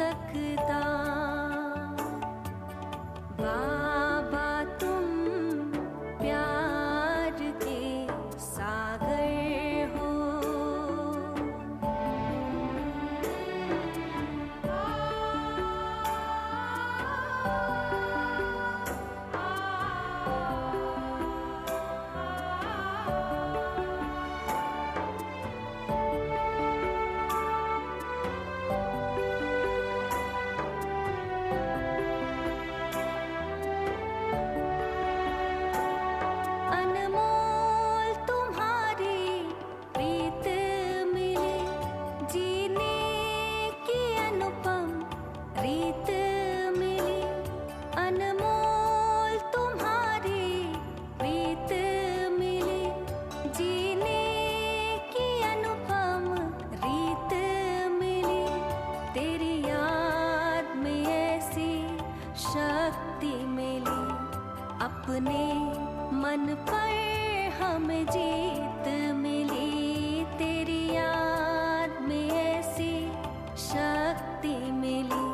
सकता। बाबा तुम प्यार के सागर हो। अनमोल तुम्हारी प्रीत मिली, जीने की अनुपम रीत मिली। अनमोल तुम्हारी प्रीत मिली, जीने की अनुपम रीत मिली। तेरी याद में ऐसी शक्ति मिली, अपने मन पर हमें जीत मिली। तेरी याद में ऐसी शक्ति मिली,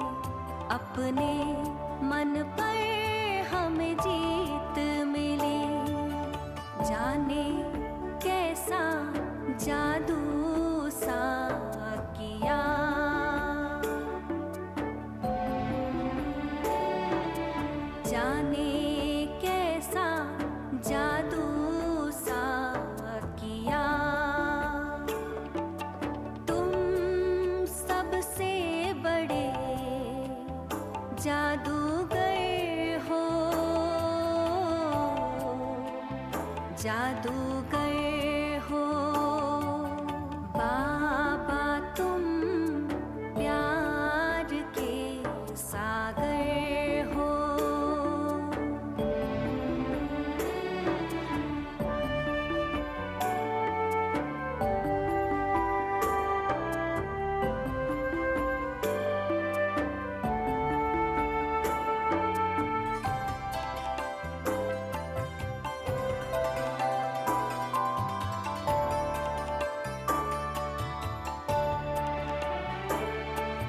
अपने मन पर हमें जीत मिली। जाने कैसा जादू सा किया, जाने कैसा जादू सा किया। तुम सबसे बड़े जादूगर हो, जादूगर हो। बाबा तुम प्यार के सागर हो।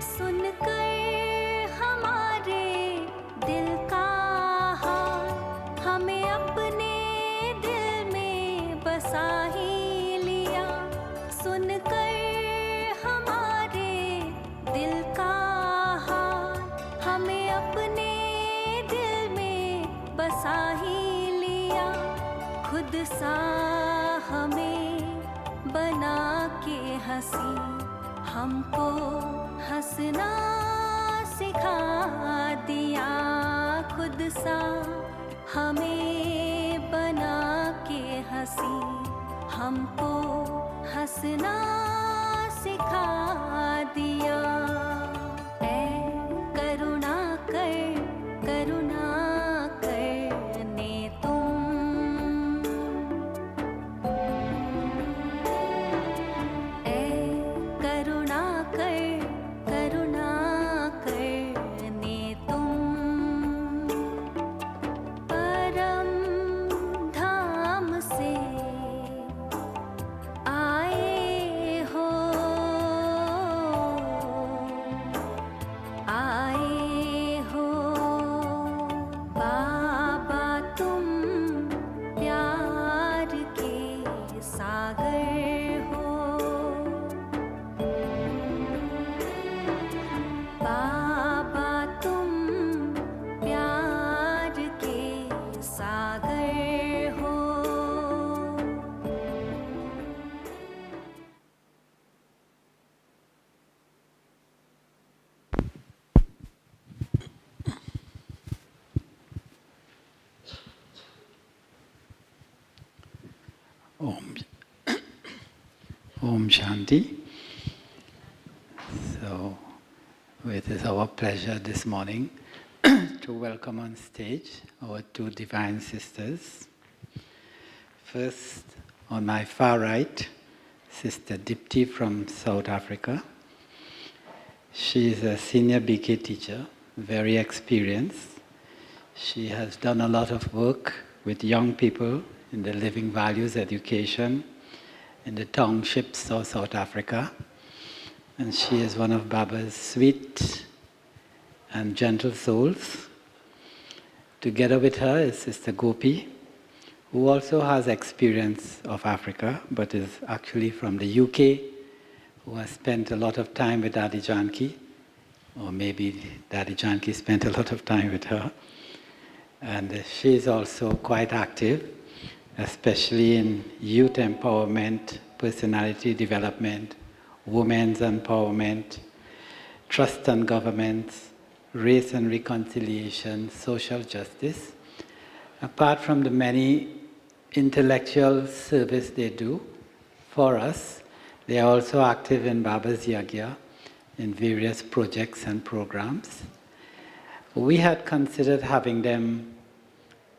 सुनकर हमारे दिल का हाल, हमें अपने दिल में बसा ही लिया। सुनकर हमारे दिल का हाल, हमें अपने दिल में बसा ही लिया। खुद सा हमें बना के हंसी, हमको हंसना सिखा दिया। खुद सा हमें बना के हंसी, हमको हंसना सिखा दिया। ऐ करुणा कर, करुणा करने तुम, ऐ करुणा कर, करुणा करने तुम। परम धाम से आए हो, आए हो। बाबा तुम प्यार के सागर हो। बाबा तुम प्यार के सागर हो। Om Shanti. So, it is our pleasure this morning to welcome on stage our two divine sisters. First, on my far right, Sister Drishti from South Africa. She is a senior BK teacher, very experienced. She has done a lot of work with young people in the living values education in the townships of South Africa. And she is one of Baba's sweet and gentle souls. Together with her is Sister Gopi, who also has experience of Africa, but is actually from the UK, who has spent a lot of time with Daddy Yankee, or maybe Daddy Yankee spent a lot of time with her. And she is also quite active, especially in youth empowerment, personality development, women's empowerment, trust and governments, race and reconciliation, social justice. Apart from the many intellectual service they do for us, they are also active in Baba's Yagya in various projects and programs. We had considered having them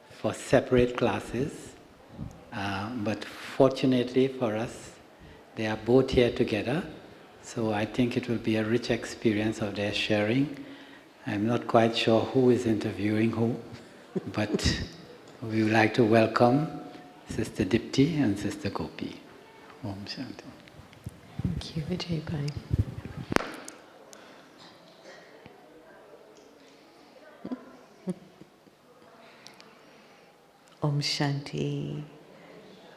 for separate classes, but fortunately for us, they are both here together. So I think it will be a rich experience of their sharing. I'm not quite sure who is interviewing who, but we would like to welcome Sister Dipti and Sister Gopi. Om Shanti. Thank you, Vijay Bhai. Om Shanti.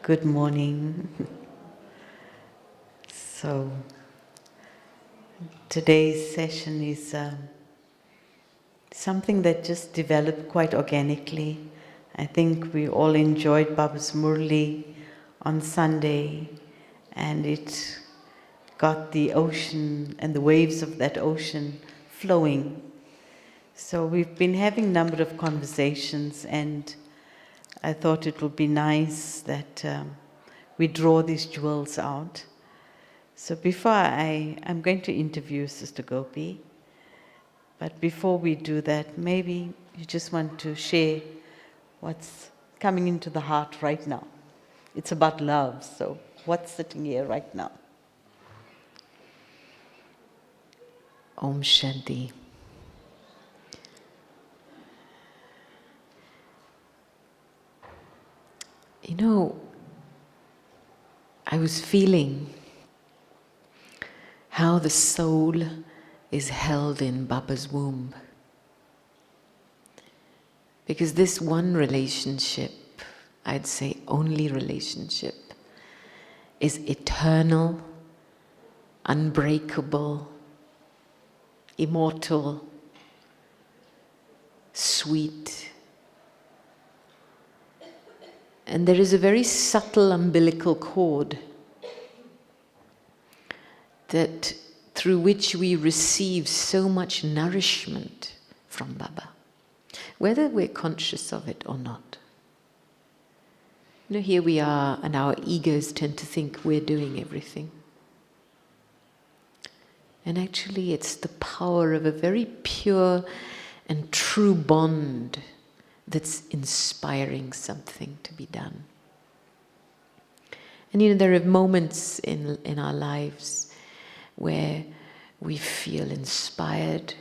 Good morning. So, today's session is something that just developed quite organically. I think we all enjoyed Baba's Murli on Sunday, and it got the ocean and the waves of that ocean flowing. So we've been having a number of conversations, and I thought it would be nice that we draw these jewels out. So before I'm going to interview Sister Gopi, but before we do that, maybe you just want to share what's coming into the heart right now. It's about love, so what's sitting here right now? Om Shanti. You know, I was feeling how the soul is held in Baba's womb. Because this one relationship, I'd say only relationship, is eternal, unbreakable, immortal, sweet. And there is a very subtle umbilical cord that through which we receive so much nourishment from Baba, whether we're conscious of it or not. You know, here we are, and our egos tend to think we're doing everything. And actually, it's the power of a very pure and true bond that's inspiring something to be done. And you know, there are moments in our lives where we feel inspired,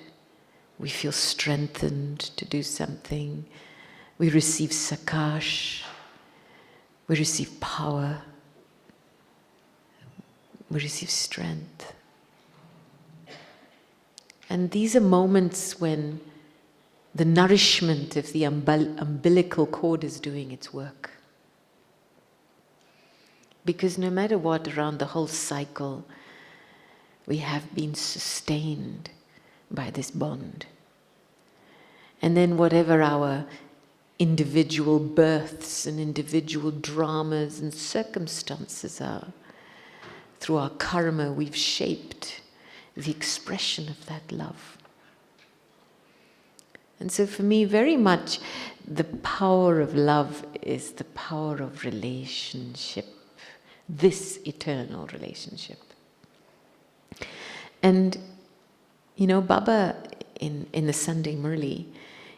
we feel strengthened to do something, we receive sakash, we receive power, we receive strength. And these are moments when the nourishment of the umbilical cord is doing its work. Because no matter what, around the whole cycle, we have been sustained by this bond. And then whatever our individual births and individual dramas and circumstances are, through our karma, we've shaped the expression of that love. And so for me, very much, the power of love is the power of relationship, this eternal relationship. And, you know, Baba, in the Sunday Murli,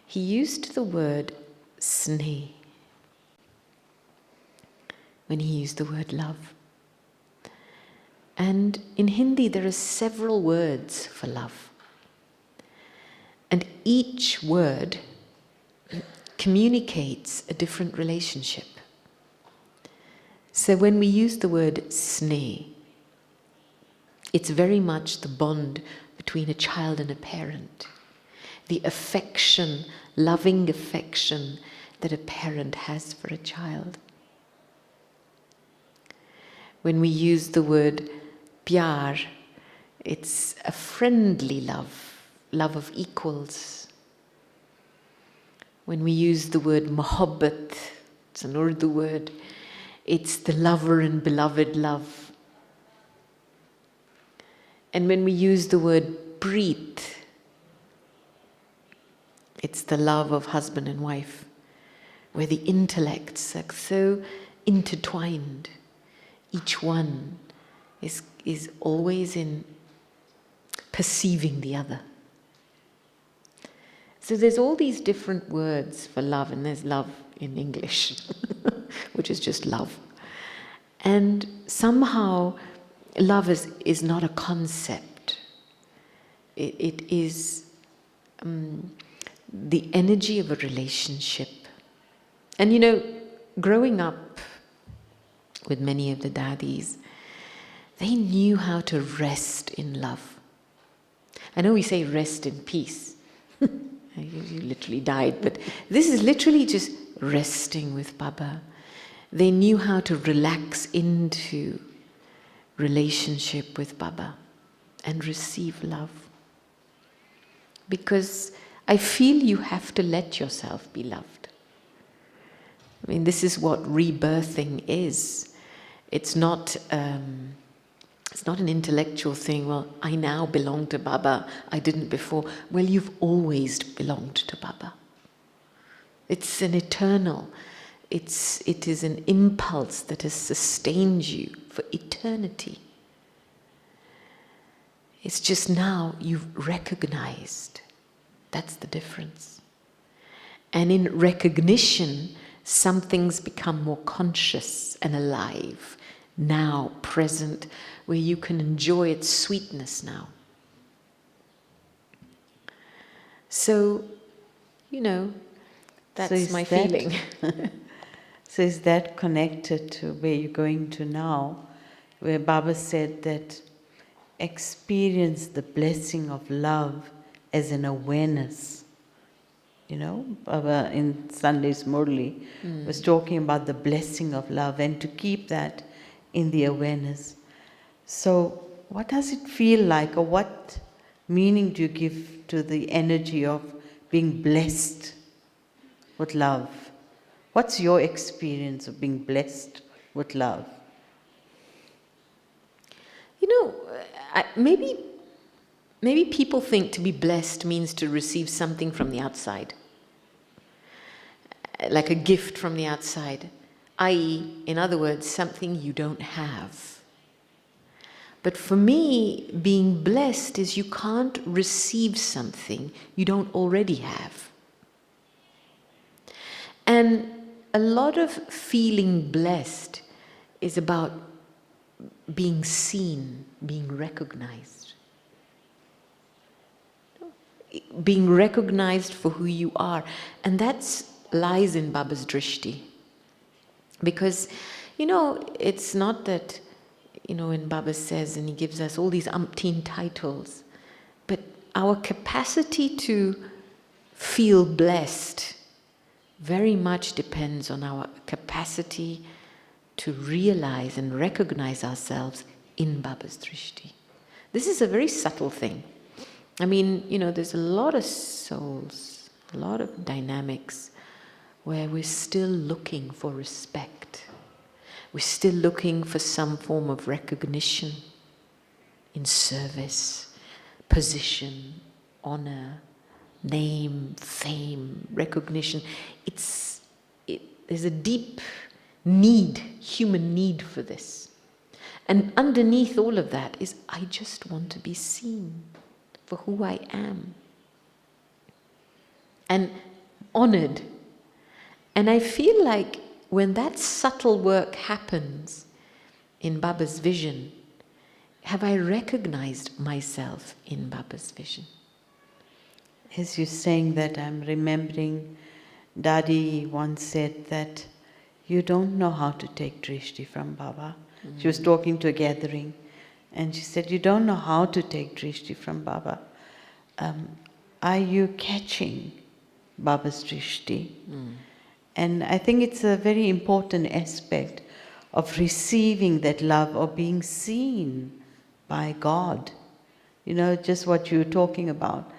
he used the word sneh when he used the word love. And in Hindi, there are several words for love. And each word communicates a different relationship. So when we use the word sneh, it's very much the bond between a child and a parent. the affection, loving affection that a parent has for a child. When we use the word pyar, it's a friendly love, love of equals. When we use the word mohabbat, it's an Urdu word, it's the lover and beloved love. And when we use the word preet, it's the love of husband and wife, where the intellects are so intertwined. Each one is always in perceiving the other. So there's all these different words for love, and there's love in English, which is just love. And somehow love is not a concept. It is the energy of a relationship. And you know, growing up with many of the daddies, they knew how to rest in love. I know we say rest in peace. You literally died, but this is literally just resting with Baba. They knew how to relax into relationship with Baba and receive love. Because I feel you have to let yourself be loved. I mean, this is what rebirthing is. It's not an intellectual thing. Well, I now belong to Baba. I didn't before. Well, you've always belonged to Baba. It's an eternal. It is an impulse that has sustained you for eternity. It's just now you've recognized. That's the difference. And in recognition, some things become more conscious and alive, now, present, where you can enjoy its sweetness now. So, you know, that's my feeling. So is that connected to where you're going to now, where Baba said that experience the blessing of love as an awareness? You know, Baba in Sunday's Murli was talking about the blessing of love and to keep that in the awareness. So what does it feel like, or what meaning do you give to the energy of being blessed with love? What's your experience of being blessed with love? You know, maybe people think to be blessed means to receive something from the outside, like a gift from the outside, i.e., in other words, something you don't have. But for me, being blessed is you can't receive something you don't already have. And a lot of feeling blessed is about being seen, being recognized. Being recognized for who you are. And that lies in Baba's Drishti. Because, you know, it's not that, you know, when Baba says, and he gives us all these umpteen titles, but our capacity to feel blessed very much depends on our capacity to realize and recognize ourselves in Baba's Drishti. This is a very subtle thing. I mean, you know, there's a lot of souls, a lot of dynamics where we're still looking for respect. We're still looking for some form of recognition in service, position, honor, name, fame, recognition. There's a deep need, human need for this. And underneath all of that is, I just want to be seen for who I am. And honored. And I feel like when that subtle work happens in Baba's vision, have I recognized myself in Baba's vision? As you're saying that, I'm remembering Dadi once said that you don't know how to take Drishti from Baba. She was talking to a gathering and she said, you don't know how to take Drishti from Baba. are you catching Baba's Drishti? And I think it's a very important aspect of receiving that love, or being seen by God. You know, just what you were talking about.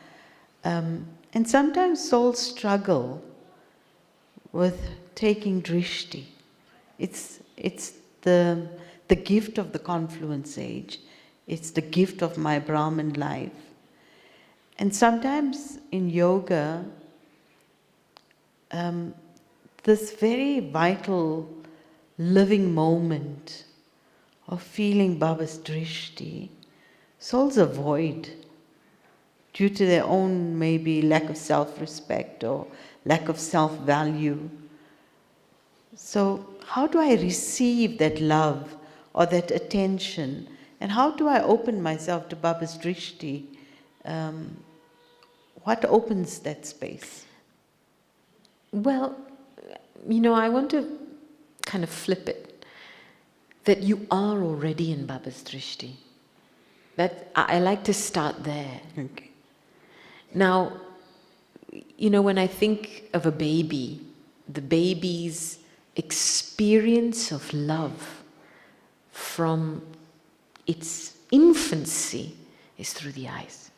And sometimes souls struggle with taking Drishti. It's the gift of the confluence age. It's the gift of my Brahmin life. And sometimes in yoga, this very vital living moment of feeling Baba's Drishti, souls avoid due to their own maybe lack of self-respect or lack of self-value. So how do I receive that love or that attention? And how do I open myself to Baba's Drishti? What opens that space? Well, you know, I want to kind of flip it. That you are already in Baba's Drishti. That I like to start there. Okay. Now, you know, when I think of a baby, the baby's experience of love from its infancy is through the eyes.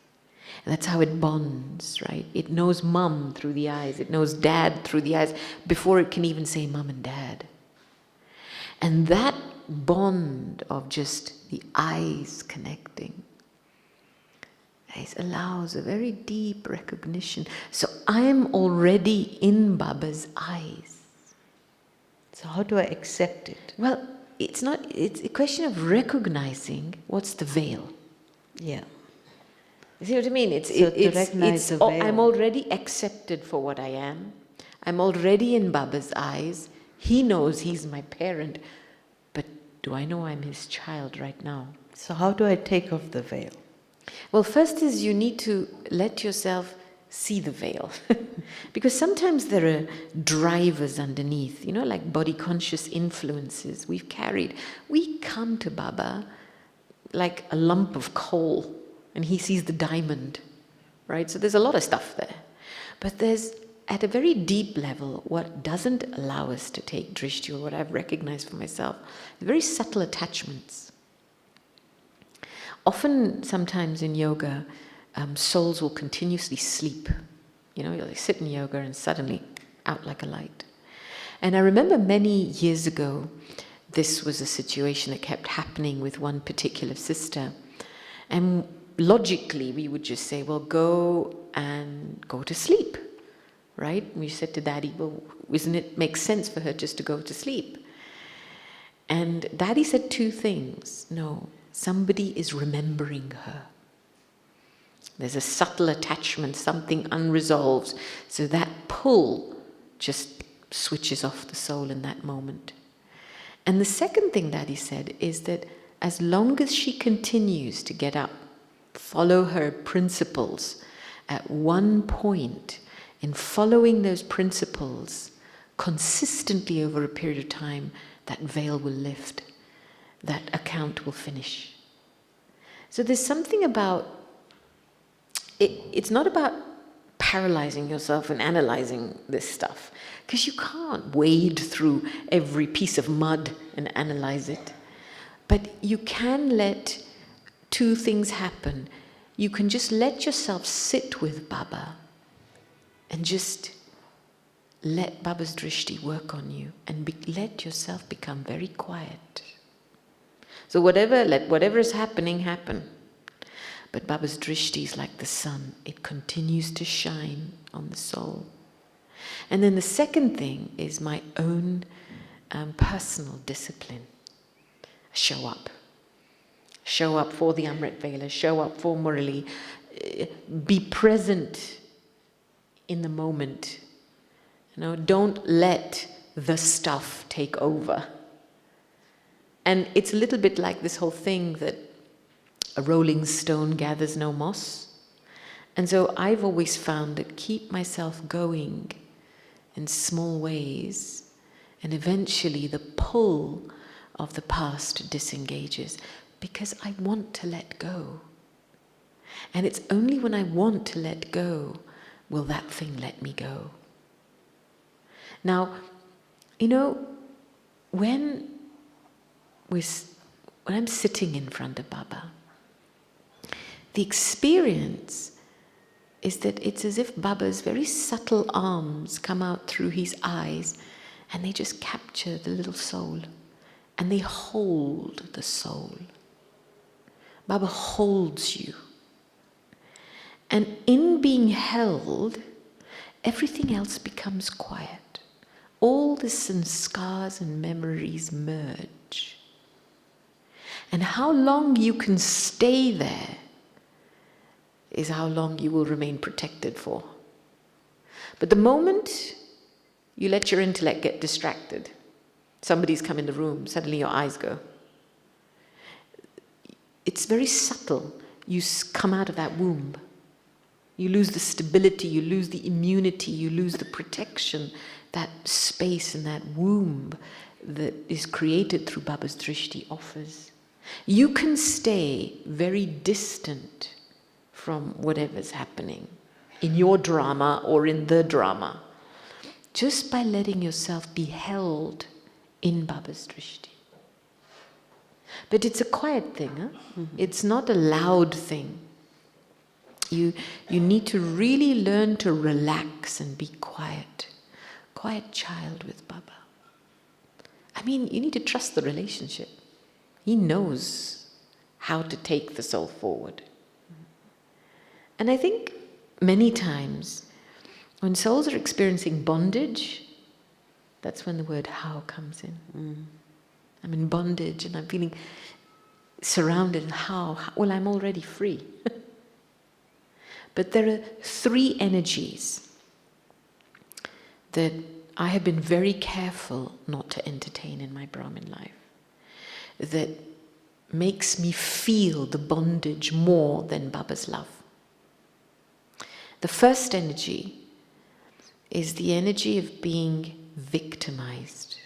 And that's how it bonds, right? It knows mum through the eyes. It knows dad through the eyes before it can even say mum and dad. And that bond of just the eyes connecting allows a very deep recognition. So I'm already in Baba's eyes. So how do I accept it? Well, it's a question of recognizing what's the veil. Yeah. You see what I mean? Recognize the veil. I'm already accepted for what I am. I'm already in Baba's eyes. He knows he's my parent. But do I know I'm his child right now? So how do I take off the veil? Well, first is you need to let yourself see the veil. Because sometimes there are drivers underneath, you know, like body conscious influences we've carried. We come to Baba like a lump of coal, and he sees the diamond, right? So there's a lot of stuff there. But there's, at a very deep level, what doesn't allow us to take Drishti, or what I've recognized for myself, very subtle attachments. Often, sometimes in yoga, souls will continuously sleep. You know, they sit in yoga and suddenly out like a light. And I remember many years ago, this was a situation that kept happening with one particular sister. And logically, we would just say, well, go to sleep, right? We said to Daddy, well, doesn't it make sense for her just to go to sleep? And Daddy said two things. No, somebody is remembering her. There's a subtle attachment, something unresolved. So that pull just switches off the soul in that moment. And the second thing Daddy said is that as long as she continues to get up, follow her principles, at one point, in following those principles consistently over a period of time, that veil will lift, that account will finish. So there's something about it. It's not about paralyzing yourself and analyzing this stuff, because you can't wade through every piece of mud and analyze it. But you can let two things happen. You can just let yourself sit with Baba and just let Baba's Drishti work on you, and let yourself become very quiet. So let whatever is happening happen. But Baba's Drishti is like the sun. It continues to shine on the soul. And then the second thing is my own personal discipline. Show up. Show up for the Amrit Vela. Show up for Murali. Be present in the moment. You know, don't let the stuff take over. And it's a little bit like this whole thing that a rolling stone gathers no moss. And so I've always found that keep myself going in small ways, and eventually the pull of the past disengages, because I want to let go. And it's only when I want to let go will that thing let me go. Now, when I'm sitting in front of Baba, the experience is that it's as if Baba's very subtle arms come out through his eyes and they just capture the little soul and they hold the soul. Baba holds you. And in being held, everything else becomes quiet. All the sanskars and memories merge. And how long you can stay there is how long you will remain protected for. But the moment you let your intellect get distracted, somebody's come in the room, suddenly your eyes go. It's very subtle. You come out of that womb. You lose the stability, you lose the immunity, you lose the protection, that space and that womb that is created through Baba's Drishti offers. You can stay very distant from whatever's happening in your drama or in the drama, just by letting yourself be held in Baba's Drishti. But it's a quiet thing, huh? Mm-hmm. It's not a loud thing. You need to really learn to relax and be quiet. Quiet child with Baba. I mean, you need to trust the relationship. He knows how to take the soul forward. And I think many times when souls are experiencing bondage, that's when the word how comes in. I'm in bondage and I'm feeling surrounded. And how? Well, I'm already free. But there are three energies that I have been very careful not to entertain in my Brahmin life, that makes me feel the bondage more than Baba's love. The first energy is the energy of being victimized,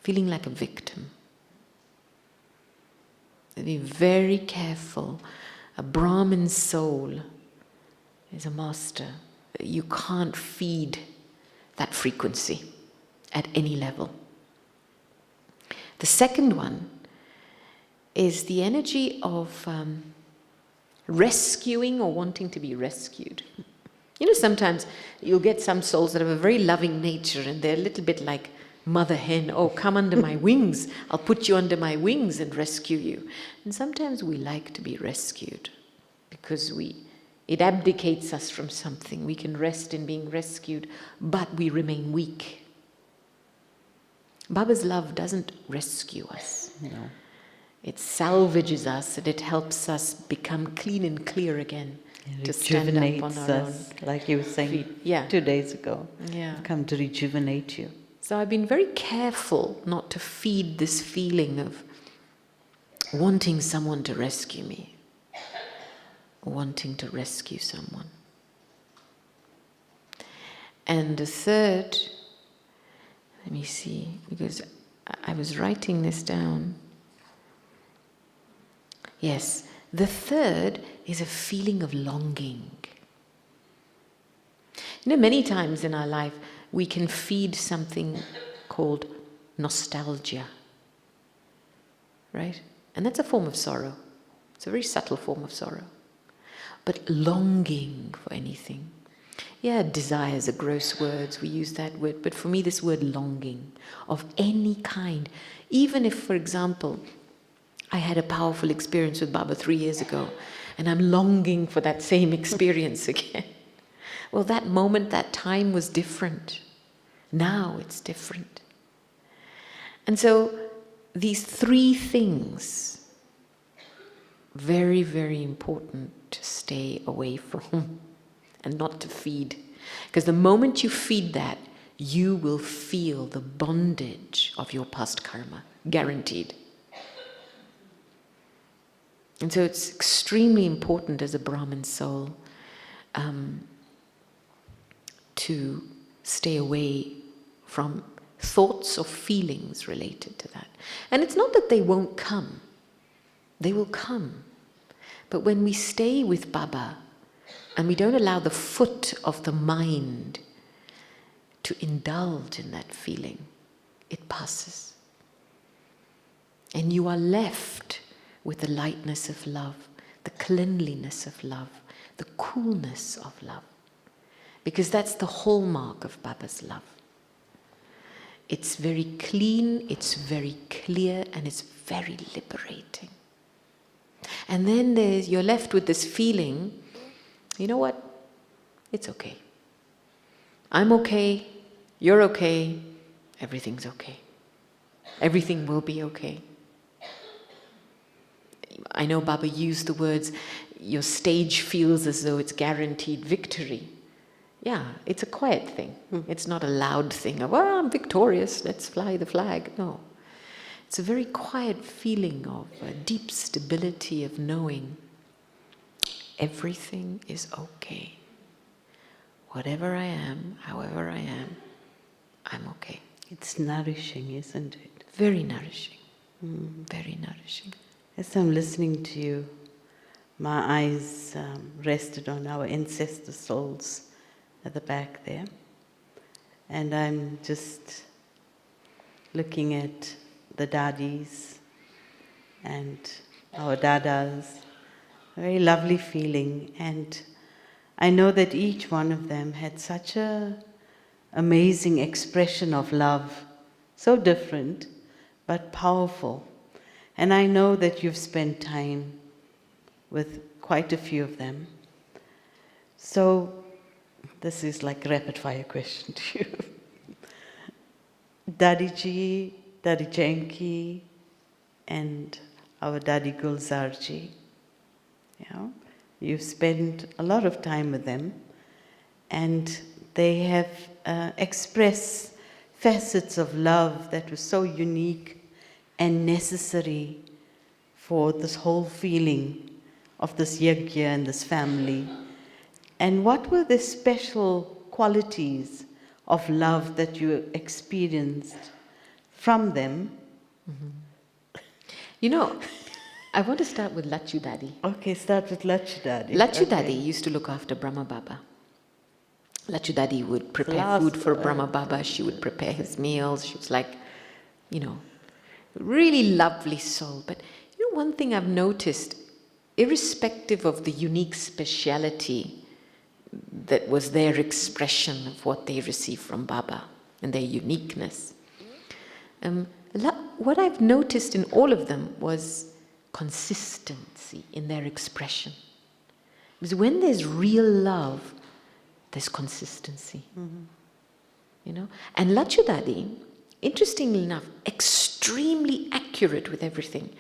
feeling like a victim. Be very careful. A Brahmin soul is a master. You can't feed that frequency at any level. The second one is the energy of rescuing or wanting to be rescued. Sometimes you'll get some souls that have a very loving nature and they're a little bit like mother hen. Oh, come under my wings. I'll put you under my wings and rescue you. And sometimes we like to be rescued because it abdicates us from something. We can rest in being rescued, but we remain weak. Baba's love doesn't rescue us. No. It salvages us and it helps us become clean and clear again. It to stand up on our us, own like you were saying feet. 2 days ago. Yeah. Come to rejuvenate you. So I've been very careful not to feed this feeling of wanting someone to rescue me, wanting to rescue someone. And the third, let me see, because I was writing this down. Yes, the third is a feeling of longing. Many times in our life, we can feed something called nostalgia, right? And that's a form of sorrow. It's a very subtle form of sorrow. But longing for anything. Yeah, desire is a gross word, we use that word, but for me this word longing of any kind. Even if, for example, I had a powerful experience with Baba 3 years ago, and I'm longing for that same experience again. Well, that moment, that time was different. Now it's different. And so these three things, very, very important to stay away from and not to feed. Because the moment you feed that, you will feel the bondage of your past karma, guaranteed. And so it's extremely important as a Brahmin soul to stay away from thoughts or feelings related to that. And it's not that they won't come. They will come. But when we stay with Baba and we don't allow the foot of the mind to indulge in that feeling, it passes. And you are left with the lightness of love, the cleanliness of love, the coolness of love. Because that's the hallmark of Baba's love. It's very clean, it's very clear, and it's very liberating. And then you're left with this feeling, you know what? It's okay. I'm okay, you're okay, everything's okay. Everything will be okay. I know Baba used the words, your stage feels as though it's guaranteed victory. Yeah, it's a quiet thing. It's not a loud thing of, well, I'm victorious, let's fly the flag. No. It's a very quiet feeling of a deep stability of knowing everything is okay. Whatever I am, however I am, I'm okay. It's nourishing, isn't it? Very nourishing. Very nourishing. As I'm listening to you, my eyes rested on our ancestor souls at the back there. And I'm just looking at the dadis and our dadas. A very lovely feeling. And I know that each one of them had such an amazing expression of love. So different, but powerful. And I know that you've spent time with quite a few of them. So this is like a rapid fire question to you. Dadiji, Daddy Yankee, and our Daddy Gulzarji. You've spent a lot of time with them, and they have expressed facets of love that was so unique and necessary for this whole feeling of this yajna and this family. And what were the special qualities of love that you experienced from them? You know, I want to start with Lachu Daddy. Okay, start with Lachu Daddy. Lachu Daddy used to look after Brahma Baba. Lachu Daddy would prepare food for Brahma Baba. She would prepare his meals. She was like, really lovely soul. But one thing I've noticed, irrespective of the unique speciality that was their expression of what they received from Baba and their uniqueness, what I've noticed in all of them was consistency in their expression. Because when there's real love, there's consistency. And Lachu Daddy, interestingly enough, extremely accurate with everything.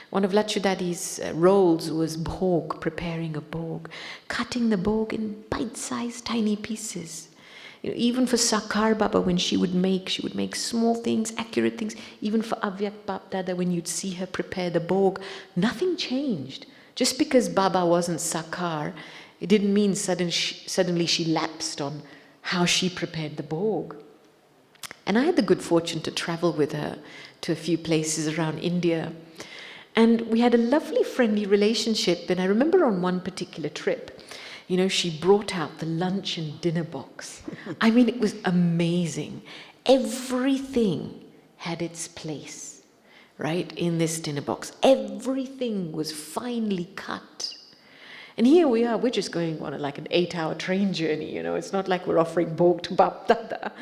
One of Lachu Daddy's roles was bhog, preparing a bhog, cutting the bhog in bite-sized tiny pieces. Even for Sakar Baba, when she would make small things, accurate things. Even for Avyak Bap Dada, when you'd see her prepare the bhog, nothing changed. Just because Baba wasn't Sakar, it didn't mean suddenly she lapsed on how she prepared the bhog. And I had the good fortune to travel with her to a few places around India. And we had a lovely friendly relationship. And I remember on one particular trip, she brought out the lunch and dinner box. I mean, it was amazing. Everything had its place, right, in this dinner box. Everything was finely cut. And here we are, we're just going on like an 8-hour train journey, It's not like we're offering bhog to Bap Dada.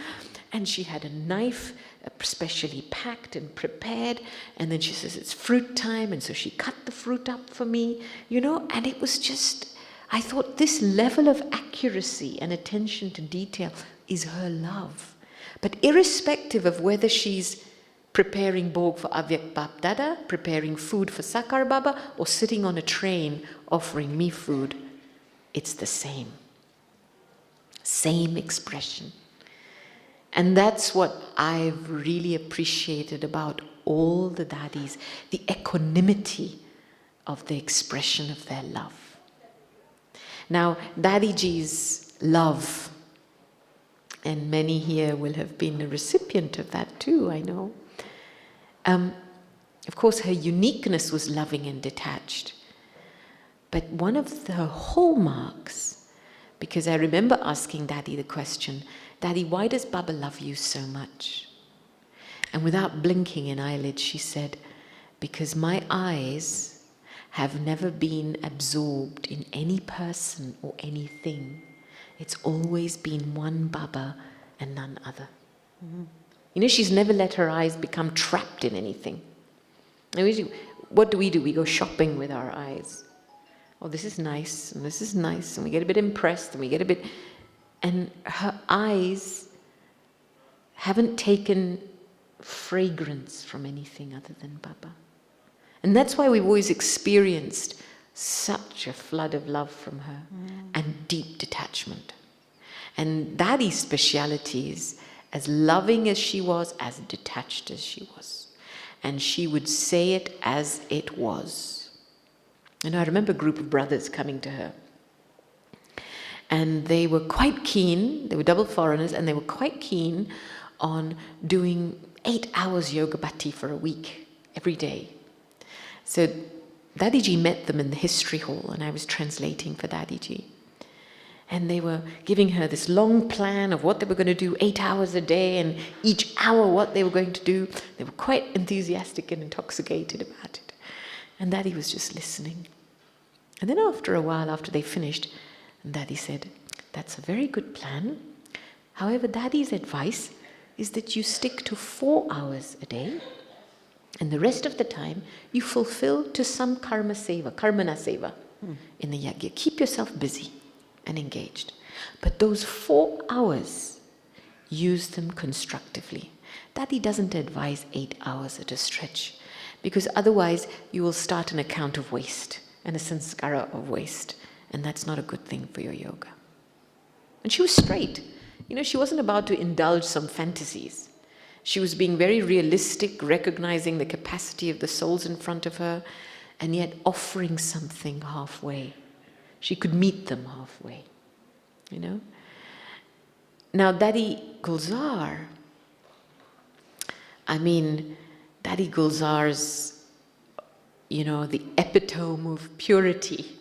And she had a knife specially packed and prepared. And then she says, it's fruit time. And so she cut the fruit up for me, And it was just, I thought this level of accuracy and attention to detail is her love. But irrespective of whether she's preparing bhog for Avyak Bap Dada, preparing food for Sakar Baba, or sitting on a train offering me food, it's the same. Same expression. And that's what I've really appreciated about all the daddies, the equanimity of the expression of their love. Now, Daddyji's love, and many here will have been a recipient of that too, I know. Of course, her uniqueness was loving and detached. But one of the hallmarks, because I remember asking Daddy the question, Daddy, why does Baba love you so much? And without blinking an eyelid, she said, because my eyes have never been absorbed in any person or anything. It's always been one Baba and none other. Mm-hmm. You know, she's never let her eyes become trapped in anything. And what do? We go shopping with our eyes. Oh, this is nice, and this is nice, and we get a bit impressed, and we get a bit... And her eyes haven't taken fragrance from anything other than Baba. And that's why we've always experienced such a flood of love from her and deep detachment. And Daddy's speciality is as loving as she was, as detached as she was. And she would say it as it was. And I remember a group of brothers coming to her. And they were quite keen, they were double foreigners, and they were quite keen on doing 8 hours yoga bhakti for a week, every day. So Daddyji met them in the history hall, and I was translating for Daddyji. And they were giving her this long plan of what they were going to do 8 hours a day, and each hour what they were going to do. They were quite enthusiastic and intoxicated about it. And Daddy was just listening. And then after a while, after they finished, Daddy said, that's a very good plan. However, Daddy's advice is that you stick to 4 hours a day, and the rest of the time you fulfill to some karmana seva in the yajna. Keep yourself busy and engaged. But those 4 hours, use them constructively. Daddy doesn't advise 8 hours at a stretch, because otherwise you will start an account of waste and a sanskara of waste, and that's not a good thing for your yoga. And she was straight. You know, she wasn't about to indulge some fantasies. She was being very realistic, recognizing the capacity of the souls in front of her, and yet offering something halfway. She could meet them halfway, you know. Now, Daddy Gulzar, Daddy Gulzar's, you know, the epitome of purity.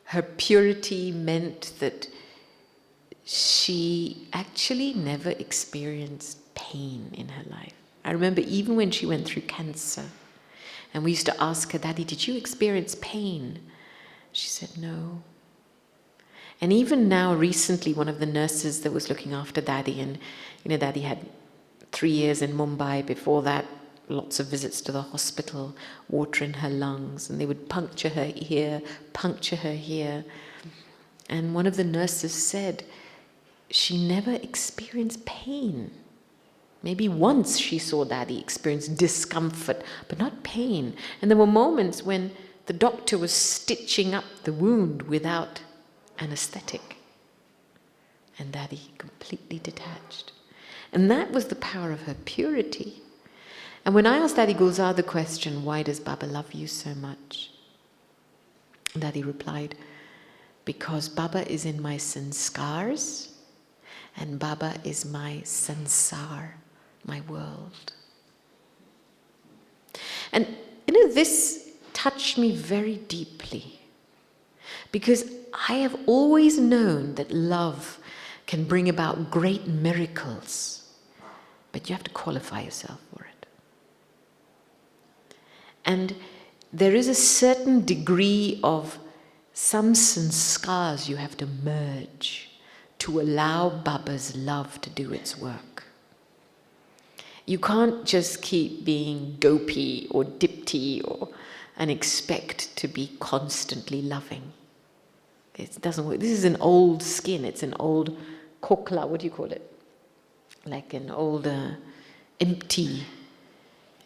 Her purity meant that she actually never experienced pain in her life. I remember even when she went through cancer, and we used to ask her, Daddy, did you experience pain? She said, no. And even now, recently, one of the nurses that was looking after Daddy, and you know, Daddy had 3 years in Mumbai. Before that, lots of visits to the hospital, water in her lungs, and they would puncture her here, puncture her here. And one of the nurses said she never experienced pain. Maybe once she saw Daddy experience discomfort, but not pain. And there were moments when the doctor was stitching up the wound without anesthetic. And Daddy completely detached. And that was the power of her purity. And when I asked Daddy Gulzar the question, why does Baba love you so much? Daddy replied, because Baba is in my sanskars, and Baba is my sansar, my world. And you know, this touched me very deeply, because I have always known that love can bring about great miracles, but you have to qualify yourself for it. And there is a certain degree of some sanskars you have to merge to allow Baba's love to do its work. You can't just keep being Gopi or Dipti and expect to be constantly loving. It doesn't work. This is an old skin. It's an old kokla, what do you call it? Like an old empty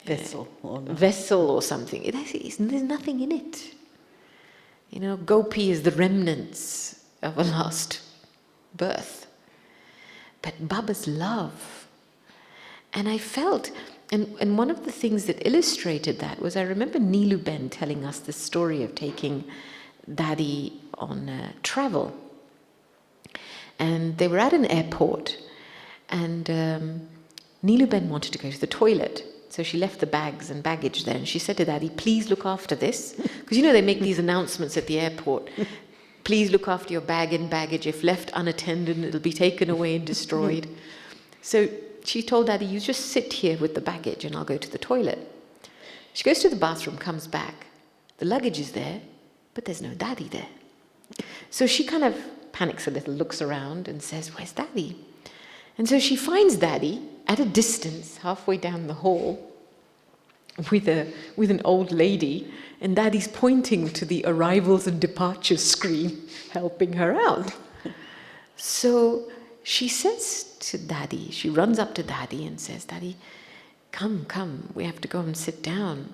vessel or something. There's nothing in it. You know, Gopi is the remnants of a last birth. But Baba's love. And I felt, and one of the things that illustrated that was, I remember Neelu Bhen telling us the story of taking Daddy on travel. And they were at an airport, and Neelu Bhen wanted to go to the toilet. So she left the bags and baggage there, and she said to Daddy, please look after this. Because you know they make these announcements at the airport. Please look after your bag and baggage. If left unattended, it'll be taken away and destroyed. So she told Daddy, you just sit here with the baggage and I'll go to the toilet. She goes to the bathroom, comes back. The luggage is there, but there's no Daddy there. So she kind of panics a little, looks around and says, where's Daddy? And so she finds Daddy at a distance, halfway down the hall, with an old lady, and Daddy's pointing to the arrivals and departures screen, helping her out. So she says to Daddy, she runs up to Daddy and says, Daddy, come, we have to go and sit down.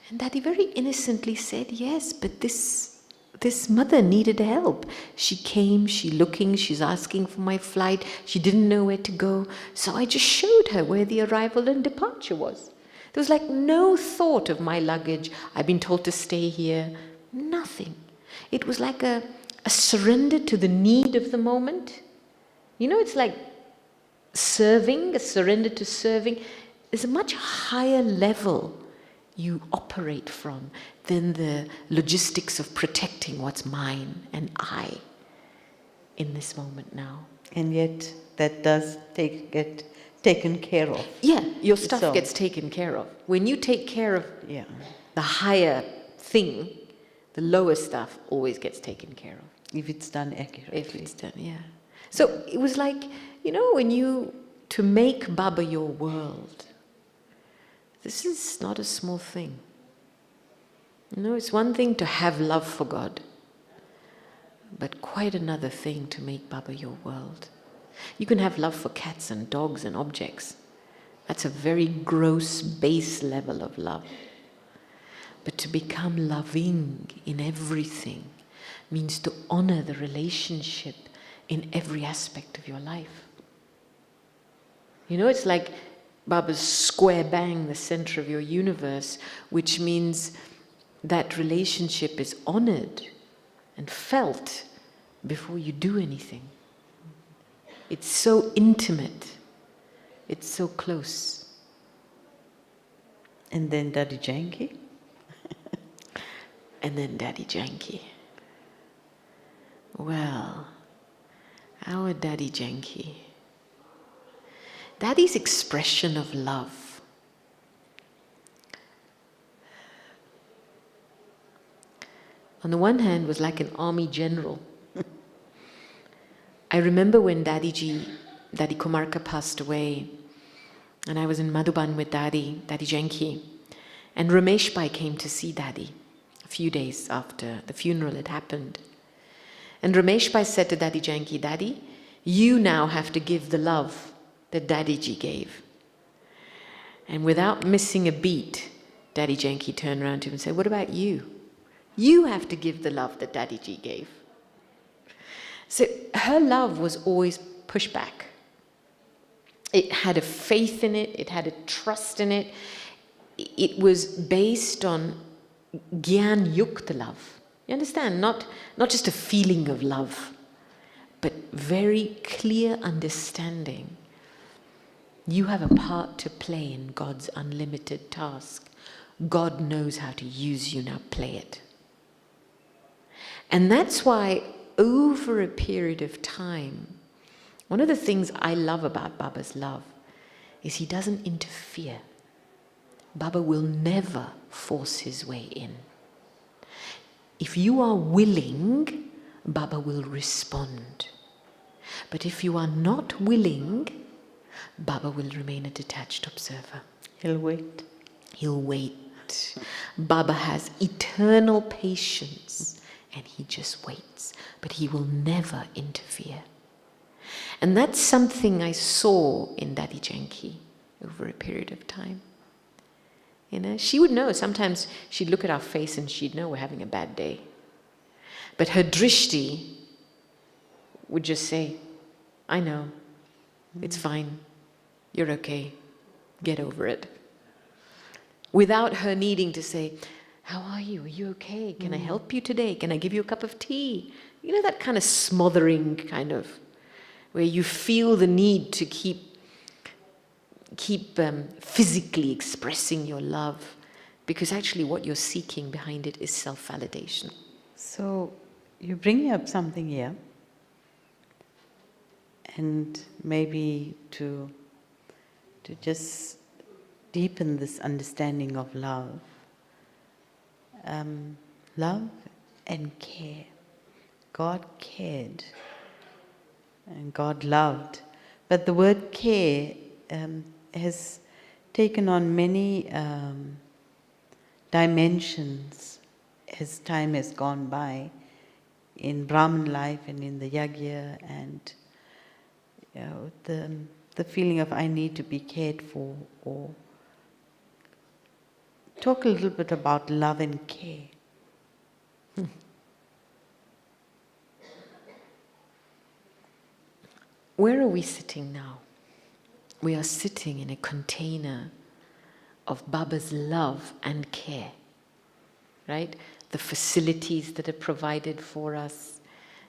And Daddy very innocently said, yes, but this mother needed help. She came, she's asking for my flight. She didn't know where to go. So I just showed her where the arrival and departure was. There was like no thought of my luggage. I've been told to stay here. Nothing. It was like a surrender to the need of the moment. You know, it's like serving, a surrender to serving. There's a much higher level you operate from than the logistics of protecting what's mine and I in this moment now. And yet that does get taken care of. Yeah, your stuff So- gets taken care of. When you take care of Yeah. the higher thing, the lower stuff always gets taken care of. If it's done accurately. If it's done, yeah. So it was like, you know, to make Baba your world, this is not a small thing. You know, it's one thing to have love for God, but quite another thing to make Baba your world. You can have love for cats and dogs and objects. That's a very gross base level of love. But to become loving in everything means to honor the relationship in every aspect of your life. You know, it's like Baba's square bang, the center of your universe, which means that relationship is honored and felt before you do anything. It's so intimate. It's so close. And then Daddy Yankee. And then Daddy Yankee. Well, our Daddy Yankee. Daddy's expression of love. On the one hand, was like an army general. I remember when Daddy Kumarka passed away, and I was in Madhuban with Daddy Yankee, and Ramesh Bhai came to see Daddy a few days after the funeral had happened. And Ramesh Bhai said to Daddy Yankee, Daddy, you now have to give the love that Daddy Ji gave. And without missing a beat, Daddy Yankee turned around to him and said, what about you? You have to give the love that Daddy Ji gave. So her love was always pushback. It had a faith in it, it had a trust in it. It was based on Gyan Yukta love. You understand? Not just a feeling of love, but very clear understanding. You have a part to play in God's unlimited task. God knows how to use you, now play it. And that's why over a period of time, one of the things I love about Baba's love is he doesn't interfere. Baba will never force his way in. If you are willing, Baba will respond. But if you are not willing, Baba will remain a detached observer. He'll wait. He'll wait. Baba has eternal patience and he just waits, but he will never interfere. And that's something I saw in Daddy Yankee over a period of time. You know, she would know. Sometimes she'd look at our face and she'd know we're having a bad day. But her Drishti would just say, I know, it's fine, you're okay, get over it. Without her needing to say, how are you? Are you okay? Can I help you today? Can I give you a cup of tea? You know, that kind of smothering kind of, where you feel the need to keep keep physically expressing your love, because actually what you're seeking behind it is self-validation. So you're bringing up something here, and maybe to just deepen this understanding of love. Love and care. God cared and God loved. But the word care has taken on many dimensions as time has gone by in Brahmin life and in the yagya, and the feeling of I need to be cared for. Or talk a little bit about love and care. Where are we sitting now? We are sitting in a container of Baba's love and care, right? The facilities that are provided for us,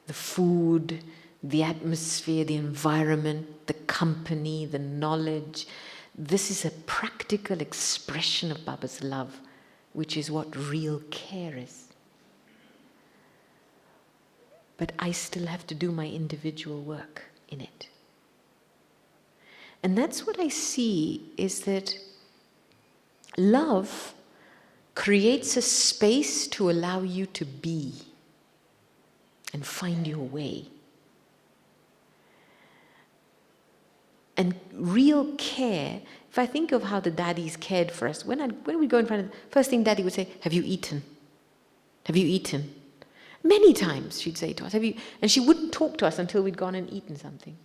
the food, the atmosphere, the environment, the company, the knowledge. This is a practical expression of Baba's love, which is what real care is. But I still have to do my individual work in it. And that's what I see, is that love creates a space to allow you to be and find your way. And real care, if I think of how the daddies cared for us, when we go in front of the first thing Daddy would say, have you eaten? Have you eaten? Many times she'd say to us, have you? And she wouldn't talk to us until we'd gone and eaten something.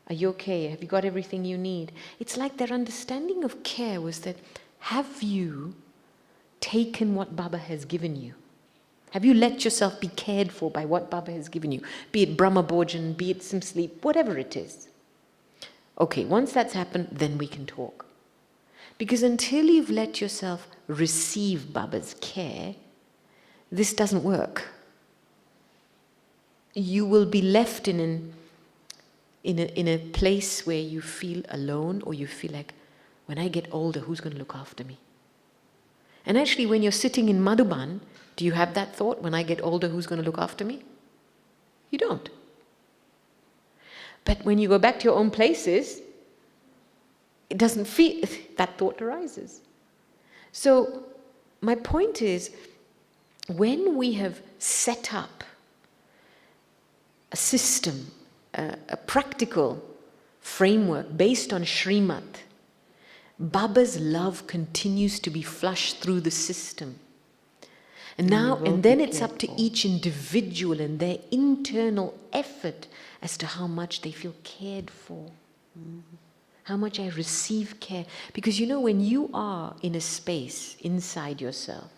Are you okay? Have you got everything you need? It's like their understanding of care was that, have you taken what Baba has given you? Have you let yourself be cared for by what Baba has given you? Be it Brahma Bhojan, be it some sleep, whatever it is. Okay, once that's happened, then we can talk. Because until you've let yourself receive Baba's care, this doesn't work. You will be left in a place where you feel alone, or you feel like, when I get older, who's going to look after me? And actually, when you're sitting in Madhuban, do you have that thought, when I get older, who's going to look after me? You don't. But when you go back to your own places, it doesn't feel, that thought arises. So my point is, when we have set up a system, a practical framework based on Srimad, Baba's love continues to be flushed through the system. And now, and then it's up to each individual and their internal effort as to how much they feel cared for. How much I receive care. Because you know, when you are in a space inside yourself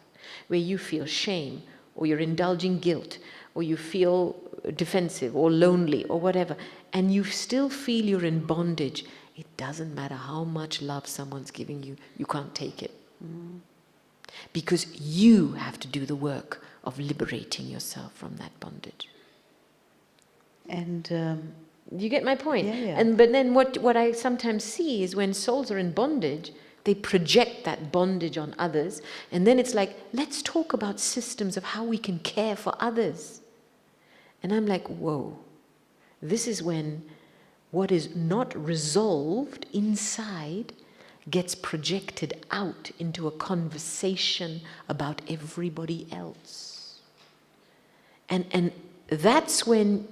where you feel shame, or you're indulging guilt, or you feel defensive or lonely or whatever, and you still feel you're in bondage, it doesn't matter how much love someone's giving you, you can't take it. Because you have to do the work of liberating yourself from that bondage. And you get my point? Yeah. But then what I sometimes see is when souls are in bondage, they project that bondage on others, and then it's like, let's talk about systems of how we can care for others. And I'm like, whoa, this is when what is not resolved inside gets projected out into a conversation about everybody else. And that's when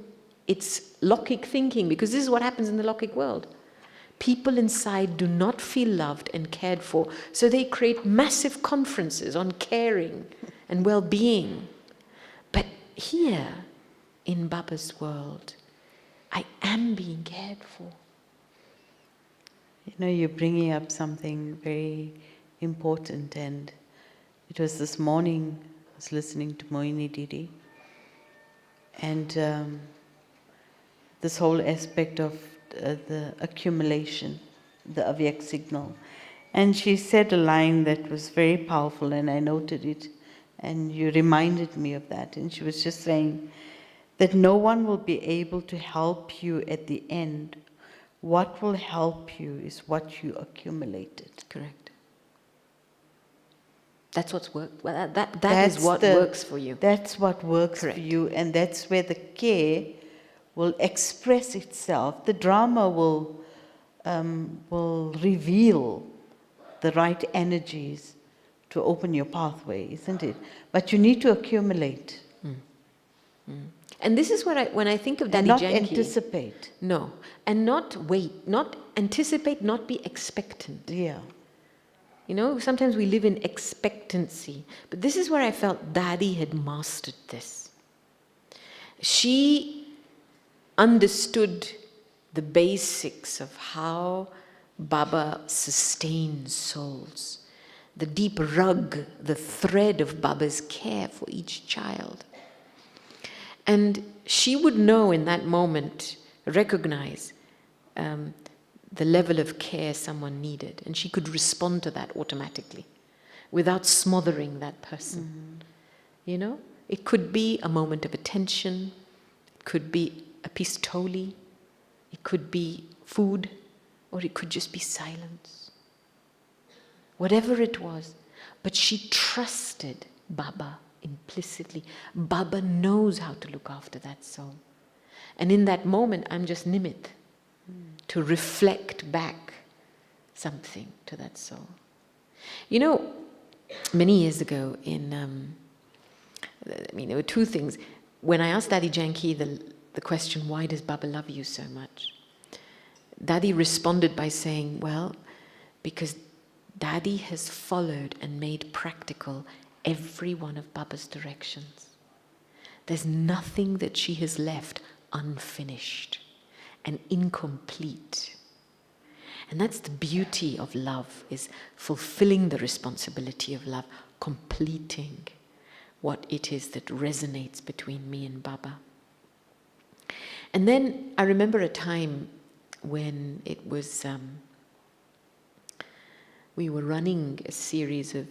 it's Lokik thinking, because this is what happens in the Lokik world. People inside do not feel loved and cared for, so they create massive conferences on caring and well-being. But here, in Baba's world, I am being cared for. You know, you're bringing up something very important, and it was this morning, I was listening to Moini Didi, and this whole aspect of the accumulation, the avyak signal. And she said a line that was very powerful, and I noted it, and you reminded me of that. And she was just saying that no one will be able to help you at the end what will help you is what you accumulated. Correct. That's what's worked. Well, that is what works for you. That's what works Correct. for you, and that's where the care will express itself. The drama will reveal the right energies to open your pathway, isn't it? But you need to accumulate. And this is what when I think of Daddy And not Yankee. anticipate. No. And not wait, not anticipate, not be expectant. Yeah. You know, sometimes we live in expectancy. But this is where I felt Daddy had mastered this. She understood the basics of how Baba sustains souls. The deep rug, the thread of Baba's care for each child. And she would know in that moment, recognize the level of care someone needed. And she could respond to that automatically without smothering that person. You know, it could be a moment of attention. It could be a pistoli. It could be food. Or it could just be silence. Whatever it was. But she trusted Baba implicitly. Baba knows how to look after that soul. And in that moment, I'm just nimit to reflect back something to that soul. You know, many years ago there were two things. When I asked Daddy Yankee the question, why does Baba love you so much? Daddy responded by saying, well, because Daddy has followed and made practical every one of Baba's directions. There's nothing that she has left unfinished and incomplete. And that's the beauty of love, is fulfilling the responsibility of love, completing what it is that resonates between me and Baba. And then I remember a time when it was, we were running a series of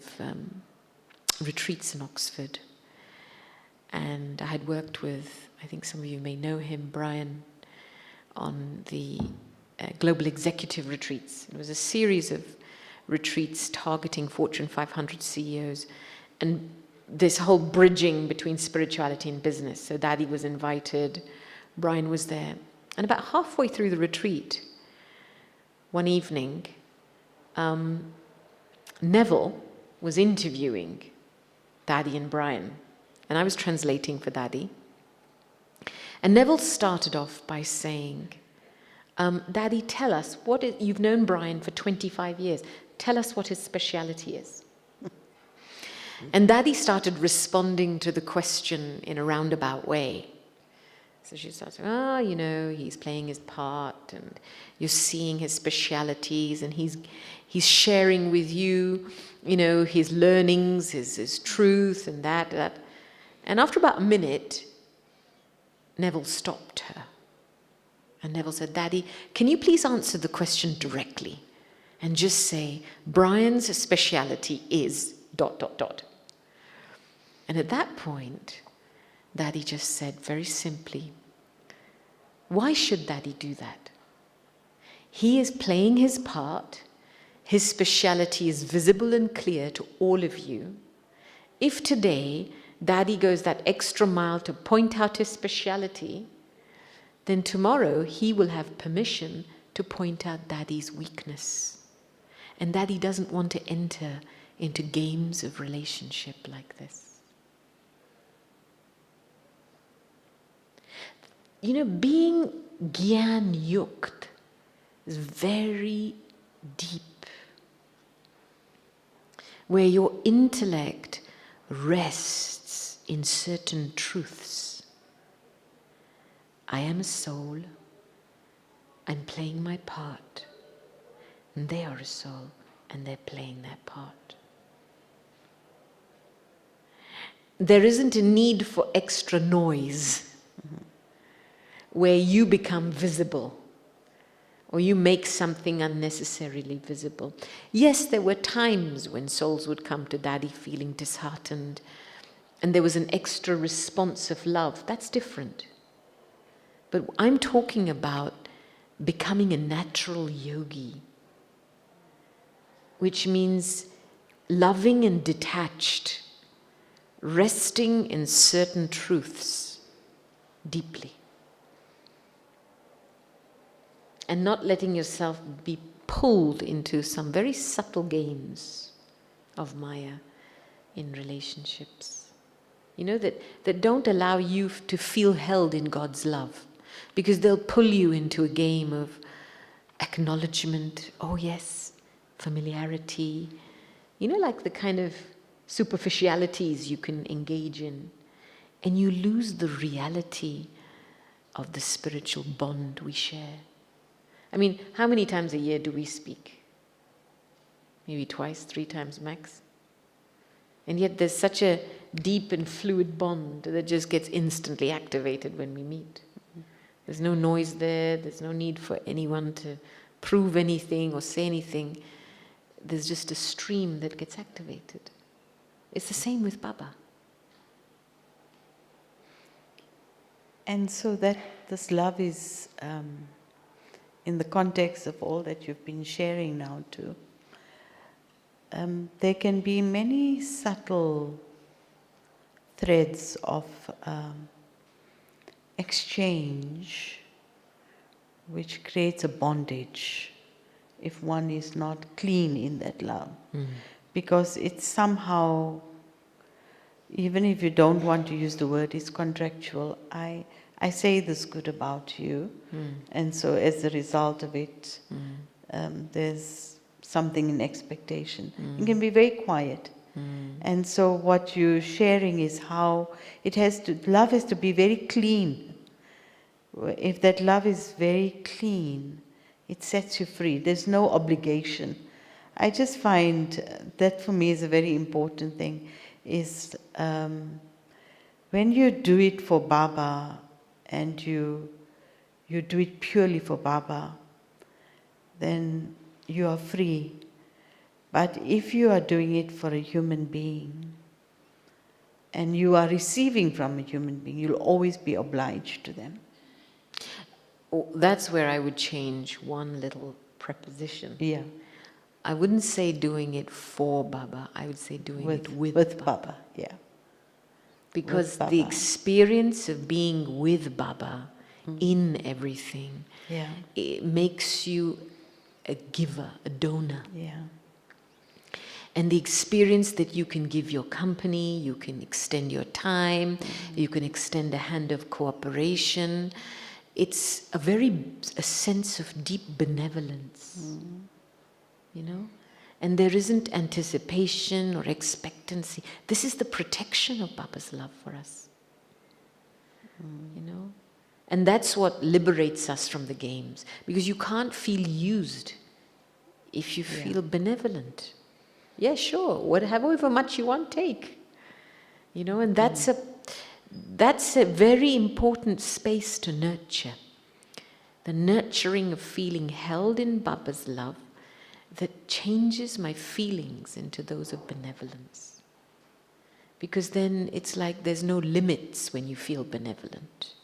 retreats in Oxford. And I had worked with, I think some of you may know him, Brian, on the global executive retreats. It was a series of retreats targeting Fortune 500 CEOs and this whole bridging between spirituality and business. So Daddy was invited, Brian was there. And about halfway through the retreat, one evening, Neville was interviewing Daddy and Brian. And I was translating for Daddy. And Neville started off by saying, Daddy, tell us, you've known Brian for 25 years. Tell us what his speciality is. And Daddy started responding to the question in a roundabout way. So she starts, you know, he's playing his part and you're seeing his specialities and he's sharing with you, you know, his learnings, his truth and that. And after about a minute, Neville stopped her. And Neville said, Daddy, can you please answer the question directly and just say, Brian's speciality is ... And at that point, Daddy just said very simply, why should Daddy do that? He is playing his part. His speciality is visible and clear to all of you. If today Daddy goes that extra mile to point out his speciality, then tomorrow he will have permission to point out Daddy's weakness. And Daddy doesn't want to enter into games of relationship like this. You know, being Gyan Yukt is very deep, where your intellect rests in certain truths. I am a soul, I'm playing my part, and they are a soul, and they're playing their part. There isn't a need for extra noise where you become visible or you make something unnecessarily visible. Yes, there were times when souls would come to Daddy feeling disheartened and there was an extra response of love. That's different. But I'm talking about becoming a natural yogi, which means loving and detached, resting in certain truths deeply, and not letting yourself be pulled into some very subtle games of Maya in relationships. You know, that don't allow you to feel held in God's love, because they'll pull you into a game of acknowledgement, oh yes, familiarity, you know, like the kind of superficialities you can engage in, and you lose the reality of the spiritual bond we share. I mean, how many times a year do we speak? Maybe twice, 3 times max. And yet there's such a deep and fluid bond that just gets instantly activated when we meet. There's no noise there, there's no need for anyone to prove anything or say anything. There's just a stream that gets activated. It's the same with Baba. And so that this love is, in the context of all that you've been sharing now too, there can be many subtle threads of exchange which creates a bondage if one is not clean in that love. Because it's somehow, even if you don't want to use the word, it's contractual. I say this good about you, and so as a result of it, there's something in expectation. It can be very quiet. And so what you're sharing is how love has to be very clean. If that love is very clean, it sets you free. There's no obligation. I just find that for me is a very important thing, is when you do it for Baba and you do it purely for Baba, then you are free. But if you are doing it for a human being and you are receiving from a human being, you'll always be obliged to them. Oh, that's where I would change one little preposition. Yeah. I wouldn't say doing it for Baba, I would say doing it with Baba. Yeah. Because Baba. the experience of being with Baba in everything, it makes you a giver, a donor. Yeah. And the experience that you can give your company, you can extend your time, you can extend a hand of cooperation. It's a sense of deep benevolence, you know? And there isn't anticipation or expectancy. This is the protection of Baba's love for us, you know? And that's what liberates us from the games, because you can't feel used if you feel benevolent. Yeah, sure, however much you want, take. You know, and that's a very important space to nurture. The nurturing of feeling held in Baba's love that changes my feelings into those of benevolence. Because then it's like there's no limits when you feel benevolent.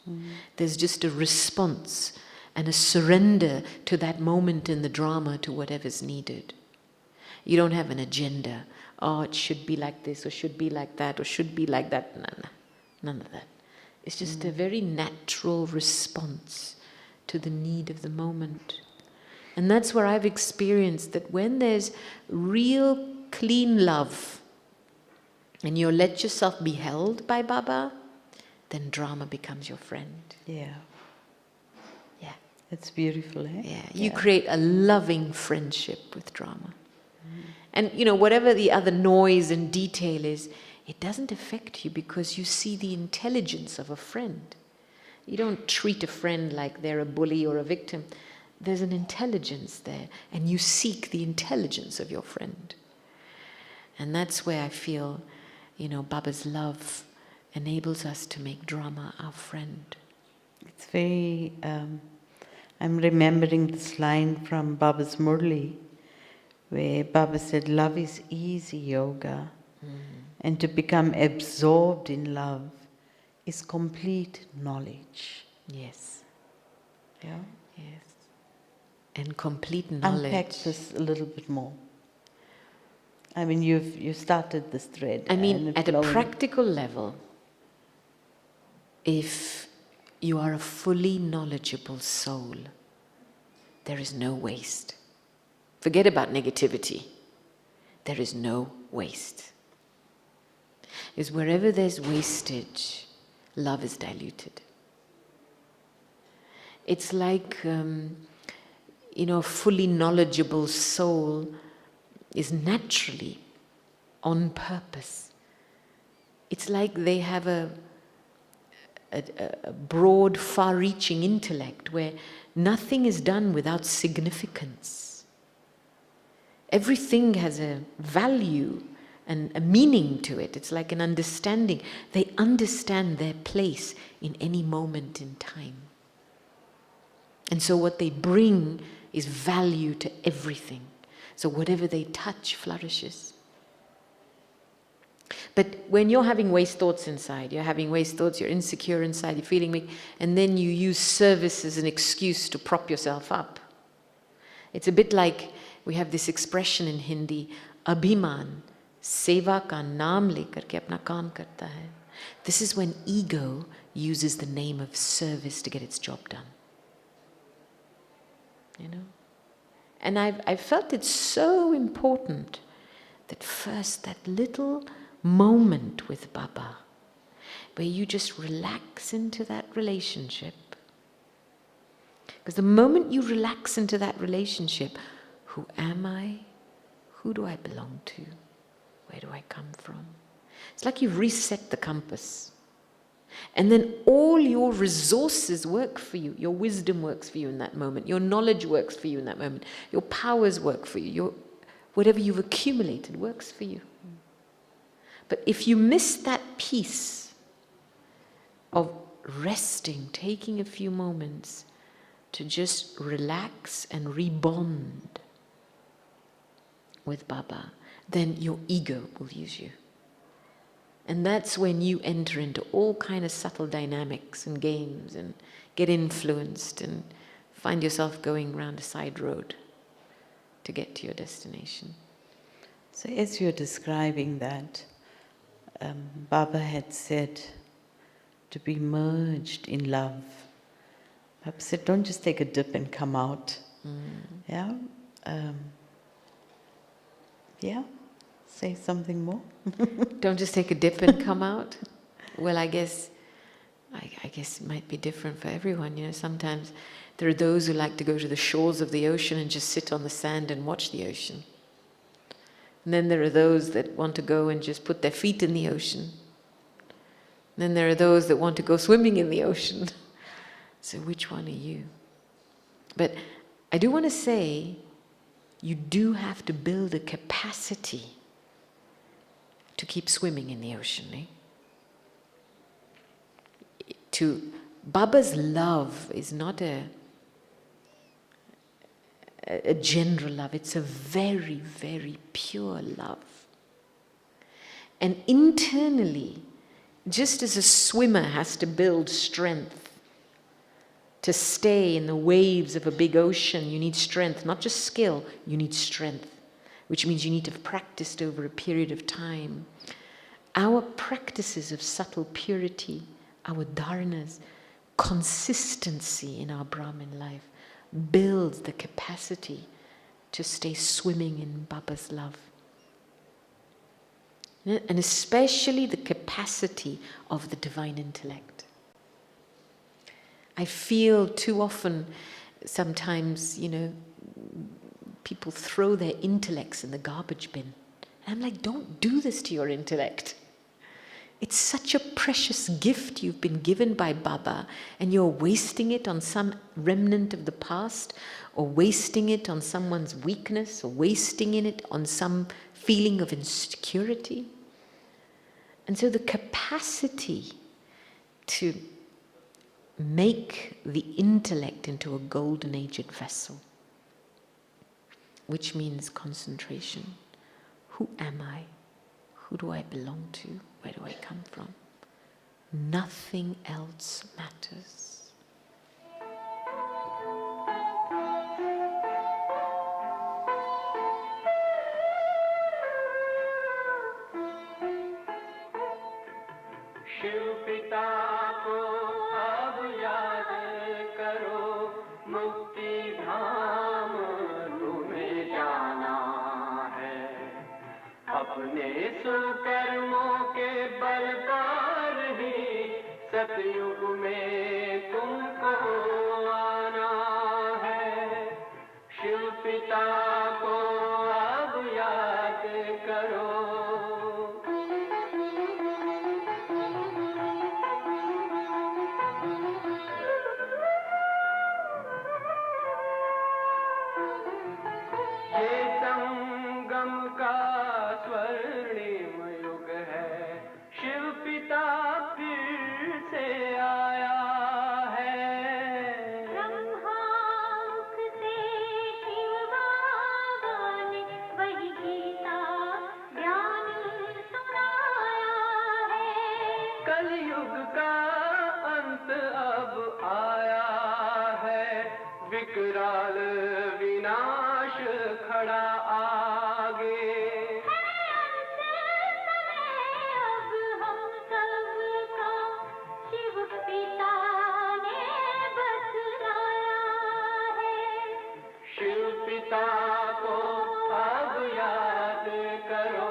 There's just a response and a surrender to that moment in the drama, to whatever's needed. You don't have an agenda. Oh, it should be like this, or should be like that, or should be like that. None of that. It's just a very natural response to the need of the moment. And that's where I've experienced that when there's real clean love and you let yourself be held by Baba, then drama becomes your friend. Yeah. Yeah. It's beautiful, eh? Yeah. You create a loving friendship with drama. And, you know, whatever the other noise and detail is, it doesn't affect you because you see the intelligence of a friend. You don't treat a friend like they're a bully or a victim. There's an intelligence there, and you seek the intelligence of your friend. And that's where I feel, you know, Baba's love enables us to make drama our friend. It's very, I'm remembering this line from Baba's Murli, where Baba said, love is easy yoga, and to become absorbed in love is complete knowledge. Yes. Yeah? Yes. and complete knowledge. Unpack this a little bit more. I mean, you've started this thread. I mean, and at a practical level, if you are a fully knowledgeable soul, there is no waste. Forget about negativity. There is no waste. Is wherever there's wastage, love is diluted. It's like, a fully knowledgeable soul is naturally on purpose. It's like they have a broad, far-reaching intellect where nothing is done without significance. Everything has a value and a meaning to it. It's like an understanding. They understand their place in any moment in time. And so what they bring is value to everything. So whatever they touch flourishes. But when you're having waste thoughts inside, you're having waste thoughts, you're insecure inside, you're feeling weak, and then you use service as an excuse to prop yourself up. It's a bit like, we have this expression in Hindi, abhiman, seva ka naam lekar ke apna kaam karta hai. This is when ego uses the name of service to get its job done. And I've felt it's so important that first, that little moment with Baba, where you just relax into that relationship. Because the moment you relax into that relationship, who am I? Who do I belong to? Where do I come from? It's like you've reset the compass. And then all your resources work for you. Your wisdom works for you in that moment. Your knowledge works for you in that moment. Your powers work for you. Whatever you've accumulated works for you. But if you miss that piece of resting, taking a few moments to just relax and rebond with Baba, then your ego will use you. And that's when you enter into all kind of subtle dynamics and games and get influenced and find yourself going round a side road to get to your destination. So as you're describing that, Baba had said to be merged in love. Baba said, don't just take a dip and come out. Yeah? Yeah? Say something more. Don't just take a dip and come out. Well, I guess it might be different for everyone. Sometimes there are those who like to go to the shores of the ocean and just sit on the sand and watch the ocean. And then there are those that want to go and just put their feet in the ocean. And then there are those that want to go swimming in the ocean. So which one are you? But I do want to say, you do have to build a capacity to keep swimming in the ocean. Baba's love is not a general love. It's a very, very pure love. And internally, just as a swimmer has to build strength to stay in the waves of a big ocean, you need strength, not just skill, you need strength, which means you need to have practiced over a period of time. Our practices of subtle purity, our dharnas, consistency in our Brahmin life builds the capacity to stay swimming in Baba's love. And especially the capacity of the divine intellect. I feel too often, sometimes, people throw their intellects in the garbage bin. And I'm like, don't do this to your intellect. It's such a precious gift you've been given by Baba, and you're wasting it on some remnant of the past, or wasting it on someone's weakness, or wasting it on some feeling of insecurity. And so the capacity to make the intellect into a golden-aged vessel, which means concentration. Who am I? Who do I belong to? Where do I come from? Nothing else matters. मुक्ति धाम तुम्हें जाना है, अपने सुकर्मों के बल पर ही सतयुग में तुमको आना है। शिव पिता को अब याद करो, ये संगम का स्वर्णिम युग है, शिव पिता फिर से आया है। ब्रह्मामुख से शिव बाबा ने वही गीता ज्ञान सुनाया है। कलयुग का अंत अब आया है, विकराल विनाश खड़ा आगे। अब हम सबका शिव पिता ने बतलाया है। शिव पिता को अब याद करो,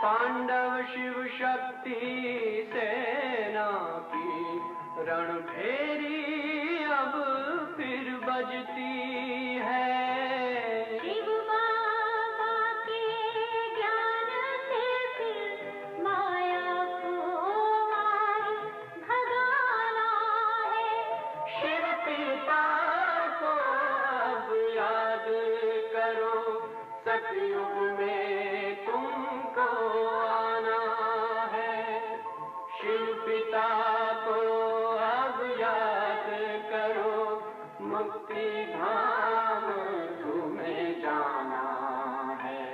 पांडव शिव शक्ति सेना की रणभेरी अब फिर बजती है। शिव बाबा के ज्ञान से फिर माया को मार भगाना है। शिव पिता को अब याद करो, सतयुग में तुमको आना है। शिव पिता को अब याद करो, मुक्ति धाम तुम्हें जाना है,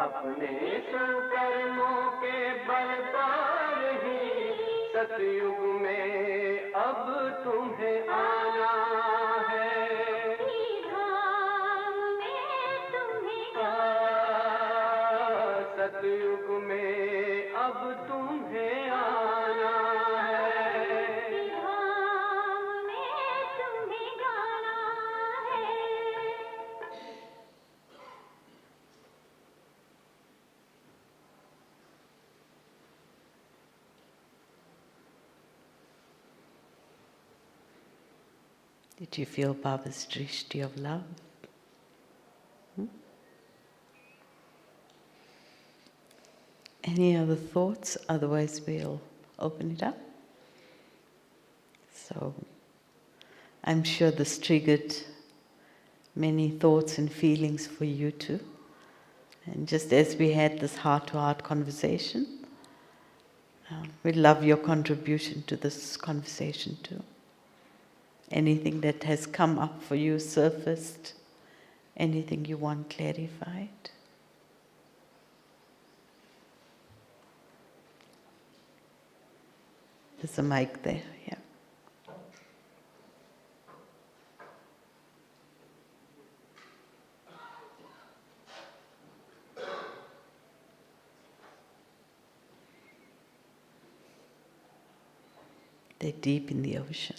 अपने सुकर्मों के बल पर ही सतयुग में अब तुम्हें आना है। धाम में तुम्हें सतयुग में अब तुम्हें आना है। धाम में तुम्हें जाना है। Did you feel Baba's drishti of love? Any other thoughts? Otherwise we'll open it up. So, I'm sure this triggered many thoughts and feelings for you too. And just as we had this heart-to-heart conversation, we love your contribution to this conversation too. Anything that has come up for you, surfaced, anything you want clarified. There's a mic there, yeah. They're deep in the ocean.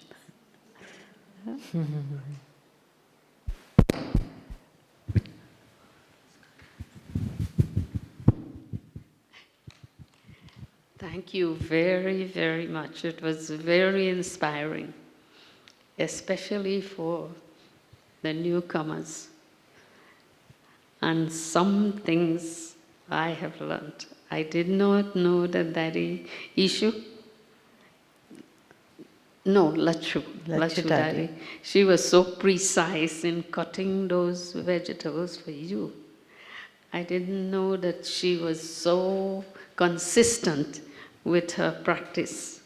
Thank you very, very much. It was very inspiring, especially for the newcomers. And some things I have learned. I did not know that issue. No, Lachu Daddy. She was so precise in cutting those vegetables for you. I didn't know that she was so consistent with her practice.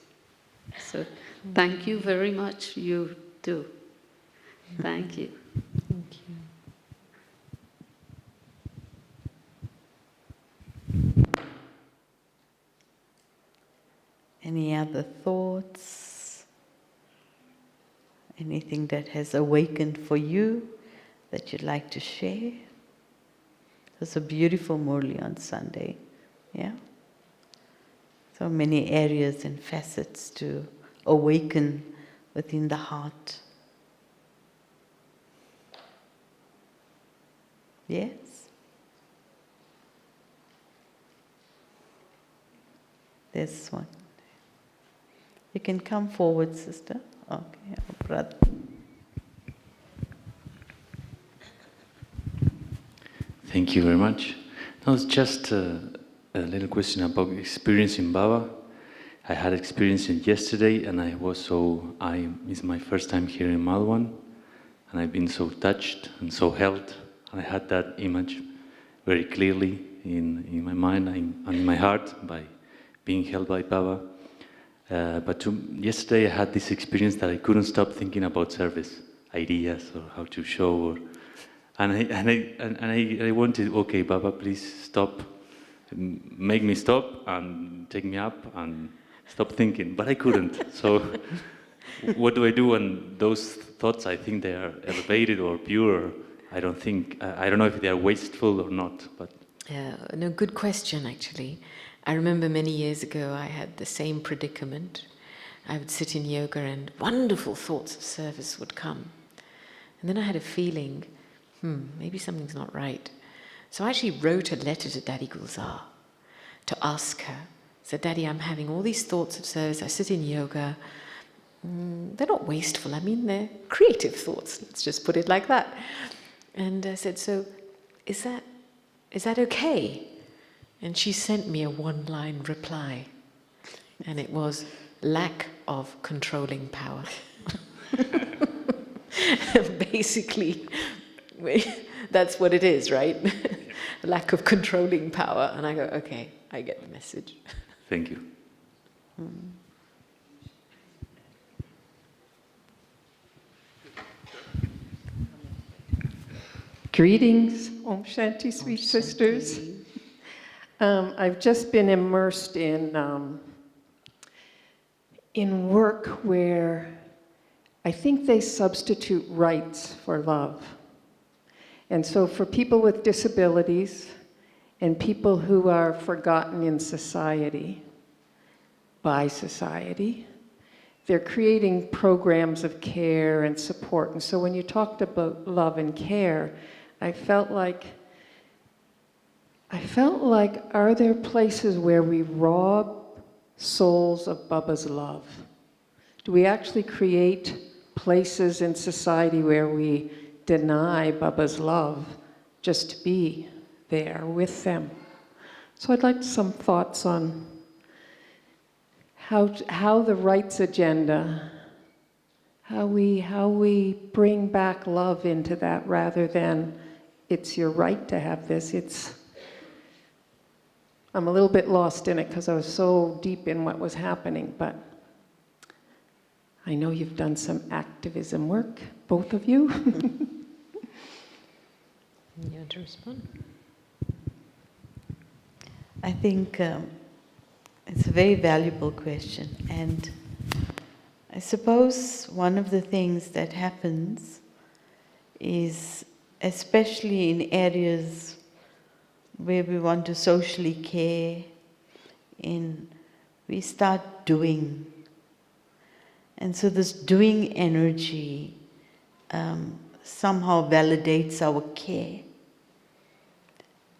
So thank you very much, you too. Thank you. Thank you. Any other thoughts? Anything that has awakened for you that you'd like to share? It was a beautiful Murli on Sunday, yeah? So many areas and facets to awaken within the heart. Yes? There's one. You can come forward, sister. Okay, brother. Thank you very much. No, it's just a little question about experiencing Baba. I had experience it yesterday, and it's my first time here in Malwan, and I've been so touched and so held. I had that image very clearly in my mind and in my heart by being held by Baba. Yesterday I had this experience that I couldn't stop thinking about service, ideas or how to show, and I wanted, okay, Baba, please stop, make me stop and take me up and stop thinking, but I couldn't. So what do I do when those thoughts, I think they are elevated or pure? I don't know if they are wasteful or not, but... No, good question, actually. I remember many years ago I had the same predicament. I would sit in yoga and wonderful thoughts of service would come. And then I had a feeling, maybe something's not right. So I actually wrote a letter to Daddy Gulzar to ask her. I said, Daddy, I'm having all these thoughts of service. I sit in yoga. They're not wasteful. I mean, they're creative thoughts. Let's just put it like that. And I said, so is that okay? And she sent me a one-line reply. And it was, lack of controlling power. Basically, that's what it is, right? Lack of controlling power. And I go, okay, I get the message. Thank you. Greetings, Om Shanti, sweet sisters. I've just been immersed in work where I think they substitute rights for love. And so for people with disabilities and people who are forgotten in society, by society, they're creating programs of care and support. And so when you talked about love and care, I felt like, are there places where we rob souls of Baba's love? Do we actually create places in society where we deny Baba's love just to be there with them? So I'd like some thoughts on how the rights agenda, how we bring back love into that rather than it's your right to have this. I'm a little bit lost in it because I was so deep in what was happening, but I know you've done some activism work, both of you. You want to respond? I think it's a very valuable question, and I suppose one of the things that happens is, especially in areas where we want to socially care, we start doing. And so this doing energy somehow validates our care.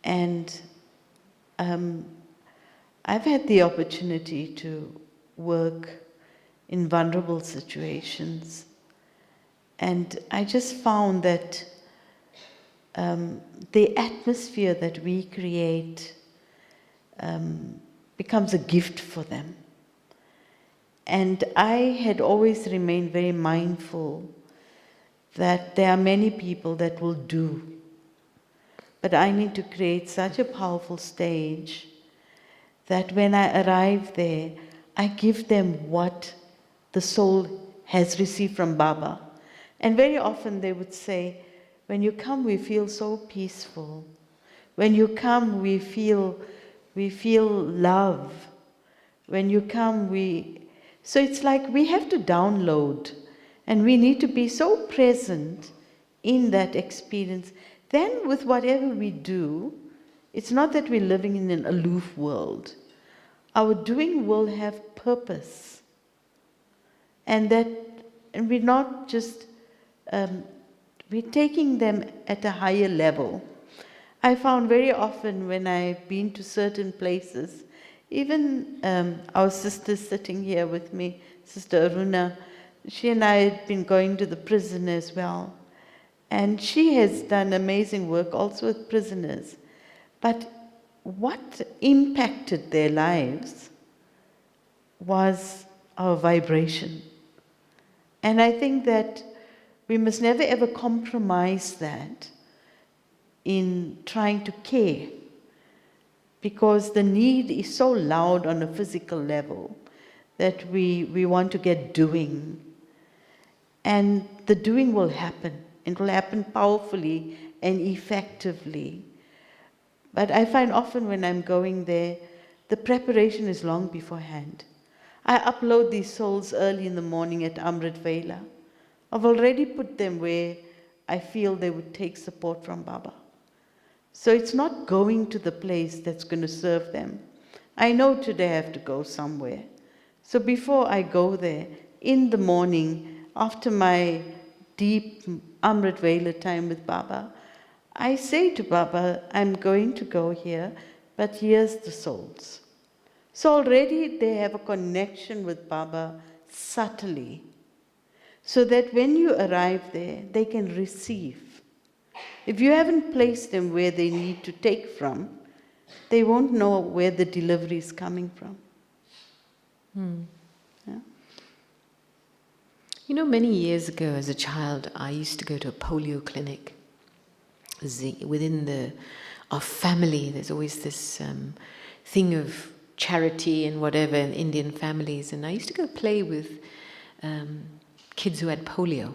And I've had the opportunity to work in vulnerable situations, and I just found that the atmosphere that we create becomes a gift for them. And I had always remained very mindful that there are many people that will do, but I need to create such a powerful stage that when I arrive there, I give them what the soul has received from Baba. And very often they would say, when you come, we feel so peaceful. When you come, we feel love. When you come, so it's like we have to download, and we need to be so present in that experience, then with whatever we do, it's not that we're living in an aloof world. Our doing will have purpose. And we're not just, we're taking them at a higher level. I found very often when I've been to certain places, even our sister sitting here with me, Sister Aruna, she and I had been going to the prison as well. And she has done amazing work also with prisoners. But what impacted their lives was our vibration. And I think that we must never ever compromise that in trying to care, because the need is so loud on a physical level that we want to get doing. And the doing will happen. It will happen powerfully and effectively. But I find often when I'm going there, the preparation is long beforehand. I upload these souls early in the morning at Amrit Vela. I've already put them where I feel they would take support from Baba. So it's not going to the place that's going to serve them. I know today I have to go somewhere. So before I go there, in the morning, after my deep Amrit Vela time with Baba, I say to Baba, I'm going to go here, but here's the souls. So already they have a connection with Baba subtly, so that when you arrive there, they can receive. If you haven't placed them where they need to take from, they won't know where the delivery is coming from. Yeah? You know, many years ago as a child, I used to go to a polio clinic. Within our family, there's always this thing of charity and whatever in Indian families. And I used to go play with kids who had polio.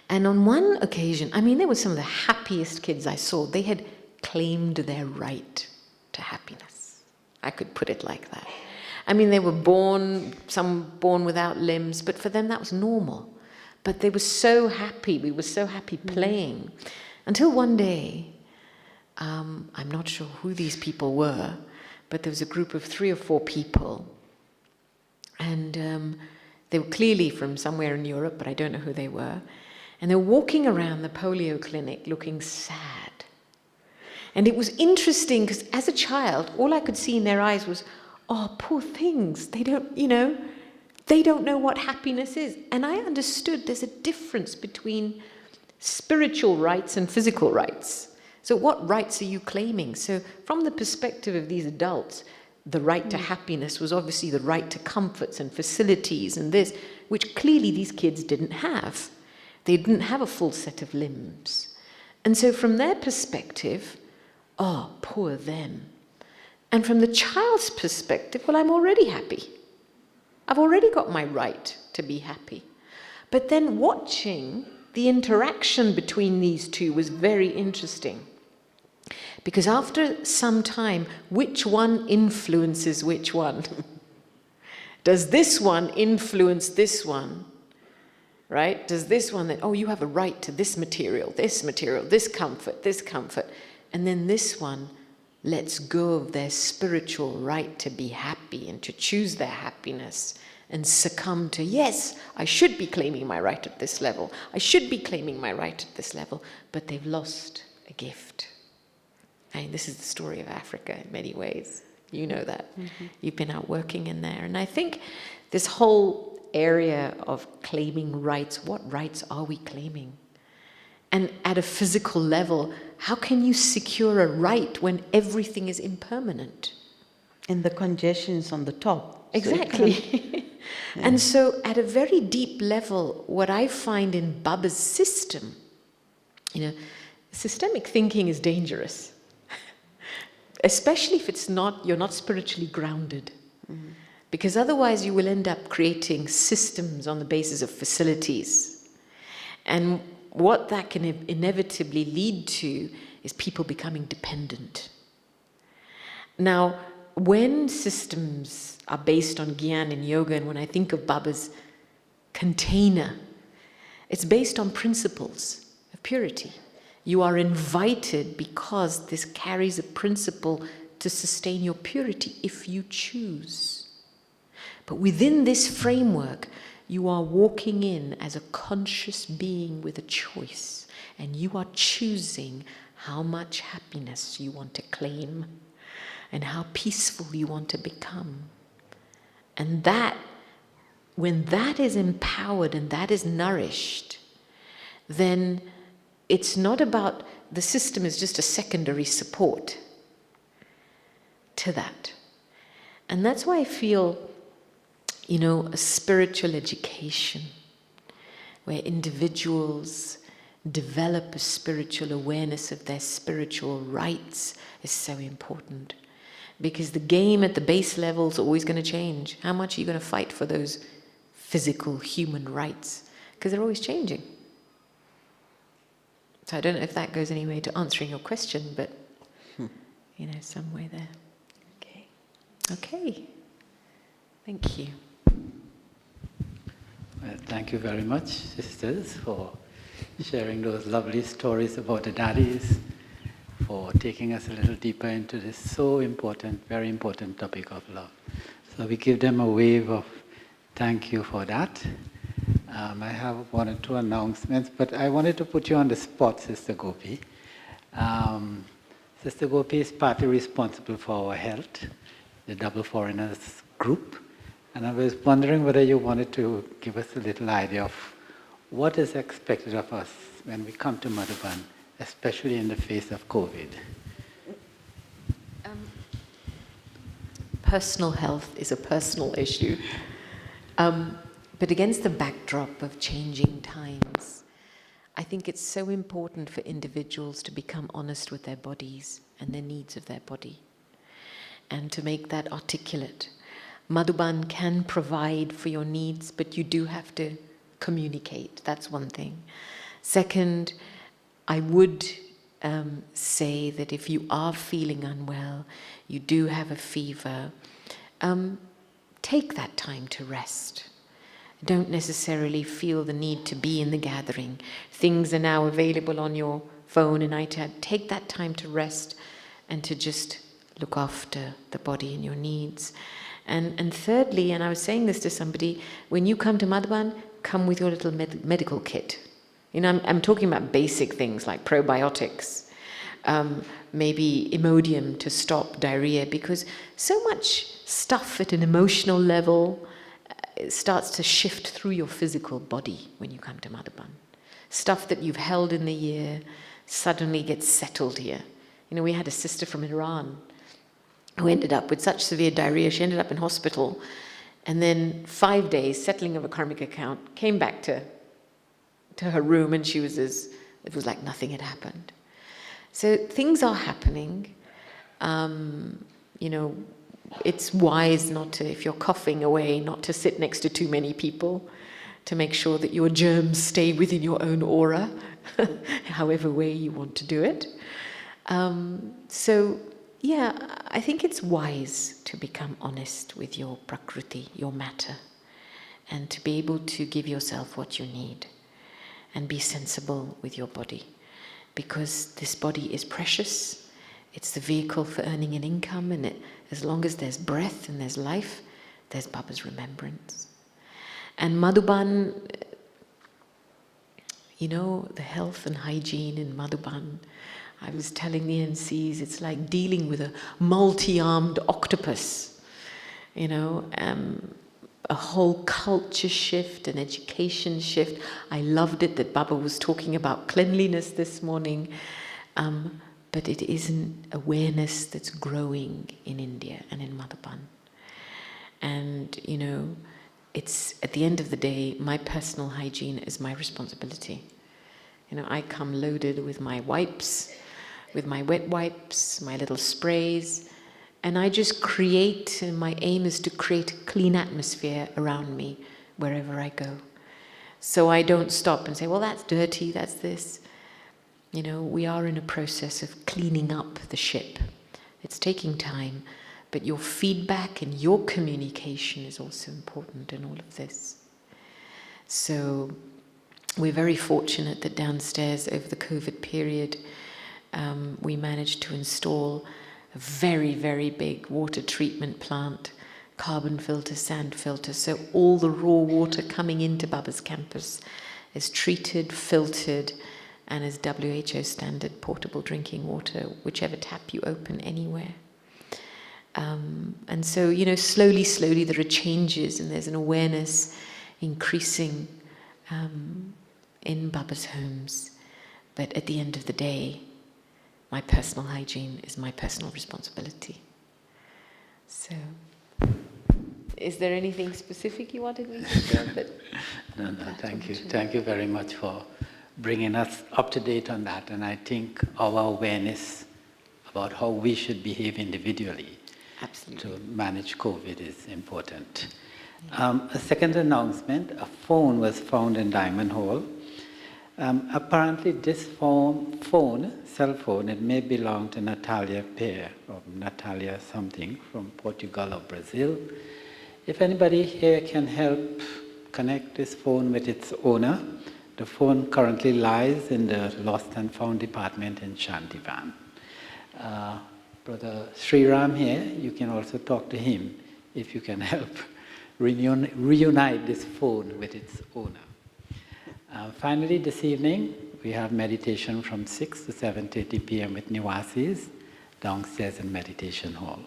And on one occasion, I mean, they were some of the happiest kids I saw. They had claimed their right to happiness. I could put it like that. I mean, they were born, some born without limbs, but for them that was normal. But they were so happy, we were so happy playing. Until one day, I'm not sure who these people were, but there was a group of 3 or 4 people. And they were clearly from somewhere in Europe, but I don't know who they were. And they were walking around the polio clinic looking sad. And it was interesting because as a child, all I could see in their eyes was, oh, poor things. They don't know what happiness is. And I understood there's a difference between spiritual rights and physical rights. So what rights are you claiming? So from the perspective of these adults, the right to happiness was obviously the right to comforts and facilities and this, which clearly these kids didn't have. They didn't have a full set of limbs. And so from their perspective, oh, poor them. And from the child's perspective, well, I'm already happy. I've already got my right to be happy. But then watching the interaction between these two was very interesting. Because after some time, which one influences which one? Does this one influence this one? Right? Does this one that, oh, you have a right to this material, this comfort, and then this one lets go of their spiritual right to be happy and to choose their happiness and succumb to, yes, I should be claiming my right at this level. I should be claiming my right at this level, but they've lost a gift. I mean, this is the story of Africa in many ways. You know that. You've been out working in there. And I think this whole area of claiming rights, what rights are we claiming? And at a physical level, how can you secure a right when everything is impermanent? And the congestion is on the top. Exactly. And so at a very deep level, what I find in Baba's system, systemic thinking is dangerous. Especially if you're not spiritually grounded. Because otherwise you will end up creating systems on the basis of facilities. And what that can inevitably lead to is people becoming dependent. Now, when systems are based on Gyan and yoga, and when I think of Baba's container, It's based on principles of purity. You are invited because this carries a principle to sustain your purity if you choose. But within this framework, you are walking in as a conscious being with a choice, and you are choosing how much happiness you want to claim and how peaceful you want to become. And that, when that is empowered and that is nourished, then it's not about the system is just a secondary support to that. And that's why I feel, a spiritual education where individuals develop a spiritual awareness of their spiritual rights is so important. Because the game at the base level is always going to change. How much are you going to fight for those physical human rights? Because they're always changing. So I don't know if that goes any way to answering your question, but, some way there. Okay. Thank you. Well, thank you very much, sisters, for sharing those lovely stories about the daddies, for taking us a little deeper into this so important, very important topic of love. So we give them a wave of thank you for that. I have one or two announcements, but I wanted to put you on the spot, Sister Gopi. Sister Gopi is partly responsible for our health, the Double Foreigners group, and I was wondering whether you wanted to give us a little idea of what is expected of us when we come to Madhuban, especially in the face of COVID. Personal health is a personal issue. But against the backdrop of changing times, I think it's so important for individuals to become honest with their bodies and the needs of their body, and to make that articulate. Madhuban can provide for your needs, but you do have to communicate. That's one thing. Second, I would say that if you are feeling unwell, you do have a fever, take that time to rest. Don't necessarily feel the need to be in the gathering. Things are now available on your phone and iPad. Take that time to rest and to just look after the body and your needs. And thirdly, and I was saying this to somebody, when you come to Madhuban, come with your little medical kit. I'm talking about basic things like probiotics, maybe Imodium to stop diarrhea, because so much stuff at an emotional level starts to shift through your physical body when you come to Madhuban. Stuff that you've held in the year suddenly gets settled here. We had a sister from Iran who ended up with such severe diarrhea, she ended up in hospital, and then 5 days, settling of a karmic account, came back to her room, and it was like nothing had happened. So things are happening. It's wise not to, if you're coughing away, not to sit next to too many people, to make sure that your germs stay within your own aura, however way you want to do it. I think it's wise to become honest with your prakriti, your matter, and to be able to give yourself what you need and be sensible with your body, because this body is precious. It's the vehicle for earning an income, and as long as there's breath and there's life, there's Baba's remembrance. And Madhuban, the health and hygiene in Madhuban, I was telling the NCs, it's like dealing with a multi-armed octopus, a whole culture shift, an education shift. I loved it that Baba was talking about cleanliness this morning. But it is an awareness that's growing in India and in Madhuban. And, it's, at the end of the day, my personal hygiene is my responsibility. I come loaded with my wipes, with my wet wipes, my little sprays, and I just create, and my aim is to create a clean atmosphere around me wherever I go. So I don't stop and say, well, that's dirty, that's this. We are in a process of cleaning up the ship. It's taking time, but your feedback and your communication is also important in all of this. So we're very fortunate that downstairs over the COVID period, we managed to install a very, very big water treatment plant, carbon filter, sand filter. So all the raw water coming into Baba's campus is treated, filtered, and is WHO standard portable drinking water, whichever tap you open anywhere. And so, slowly, slowly there are changes, and there's an awareness increasing in Baba's homes. But at the end of the day, my personal hygiene is my personal responsibility. So, is there anything specific you wanted me to share? No, thank you. Thank you very much for bringing us up to date on that. And I think our awareness about how we should behave individually to manage COVID is important. A second announcement, a phone was found in Diamond Hall. Apparently this cell phone, it may belong to Natalia Pear, or Natalia something from Portugal or Brazil. If anybody here can help connect this phone with its owner, the phone currently lies in the Lost and Found department in Shantivan. Brother Sriram here, you can also talk to him if you can help reunite this phone with its owner. Finally, this evening, we have meditation from 6 to 7:30 p.m. with Niwasis downstairs in Meditation Hall.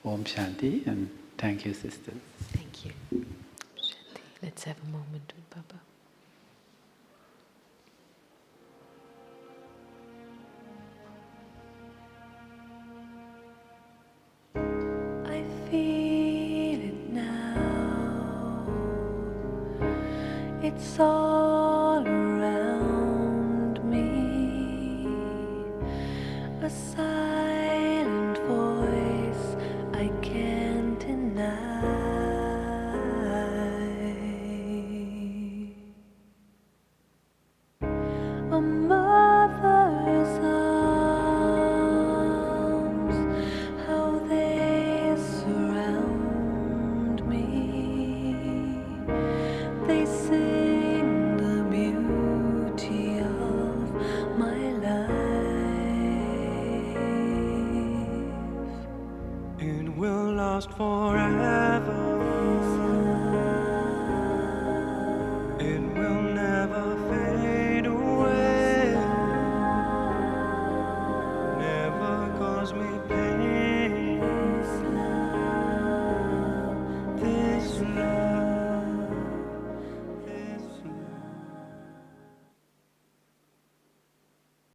Om Shanti, and thank you, sisters. Thank you. Shanti. Let's have a moment with Baba. I feel it now. It's all around me. A silent voice I can't deny. A mother's arms, how they surround me. They sing the beauty of my life. It will last forever. It will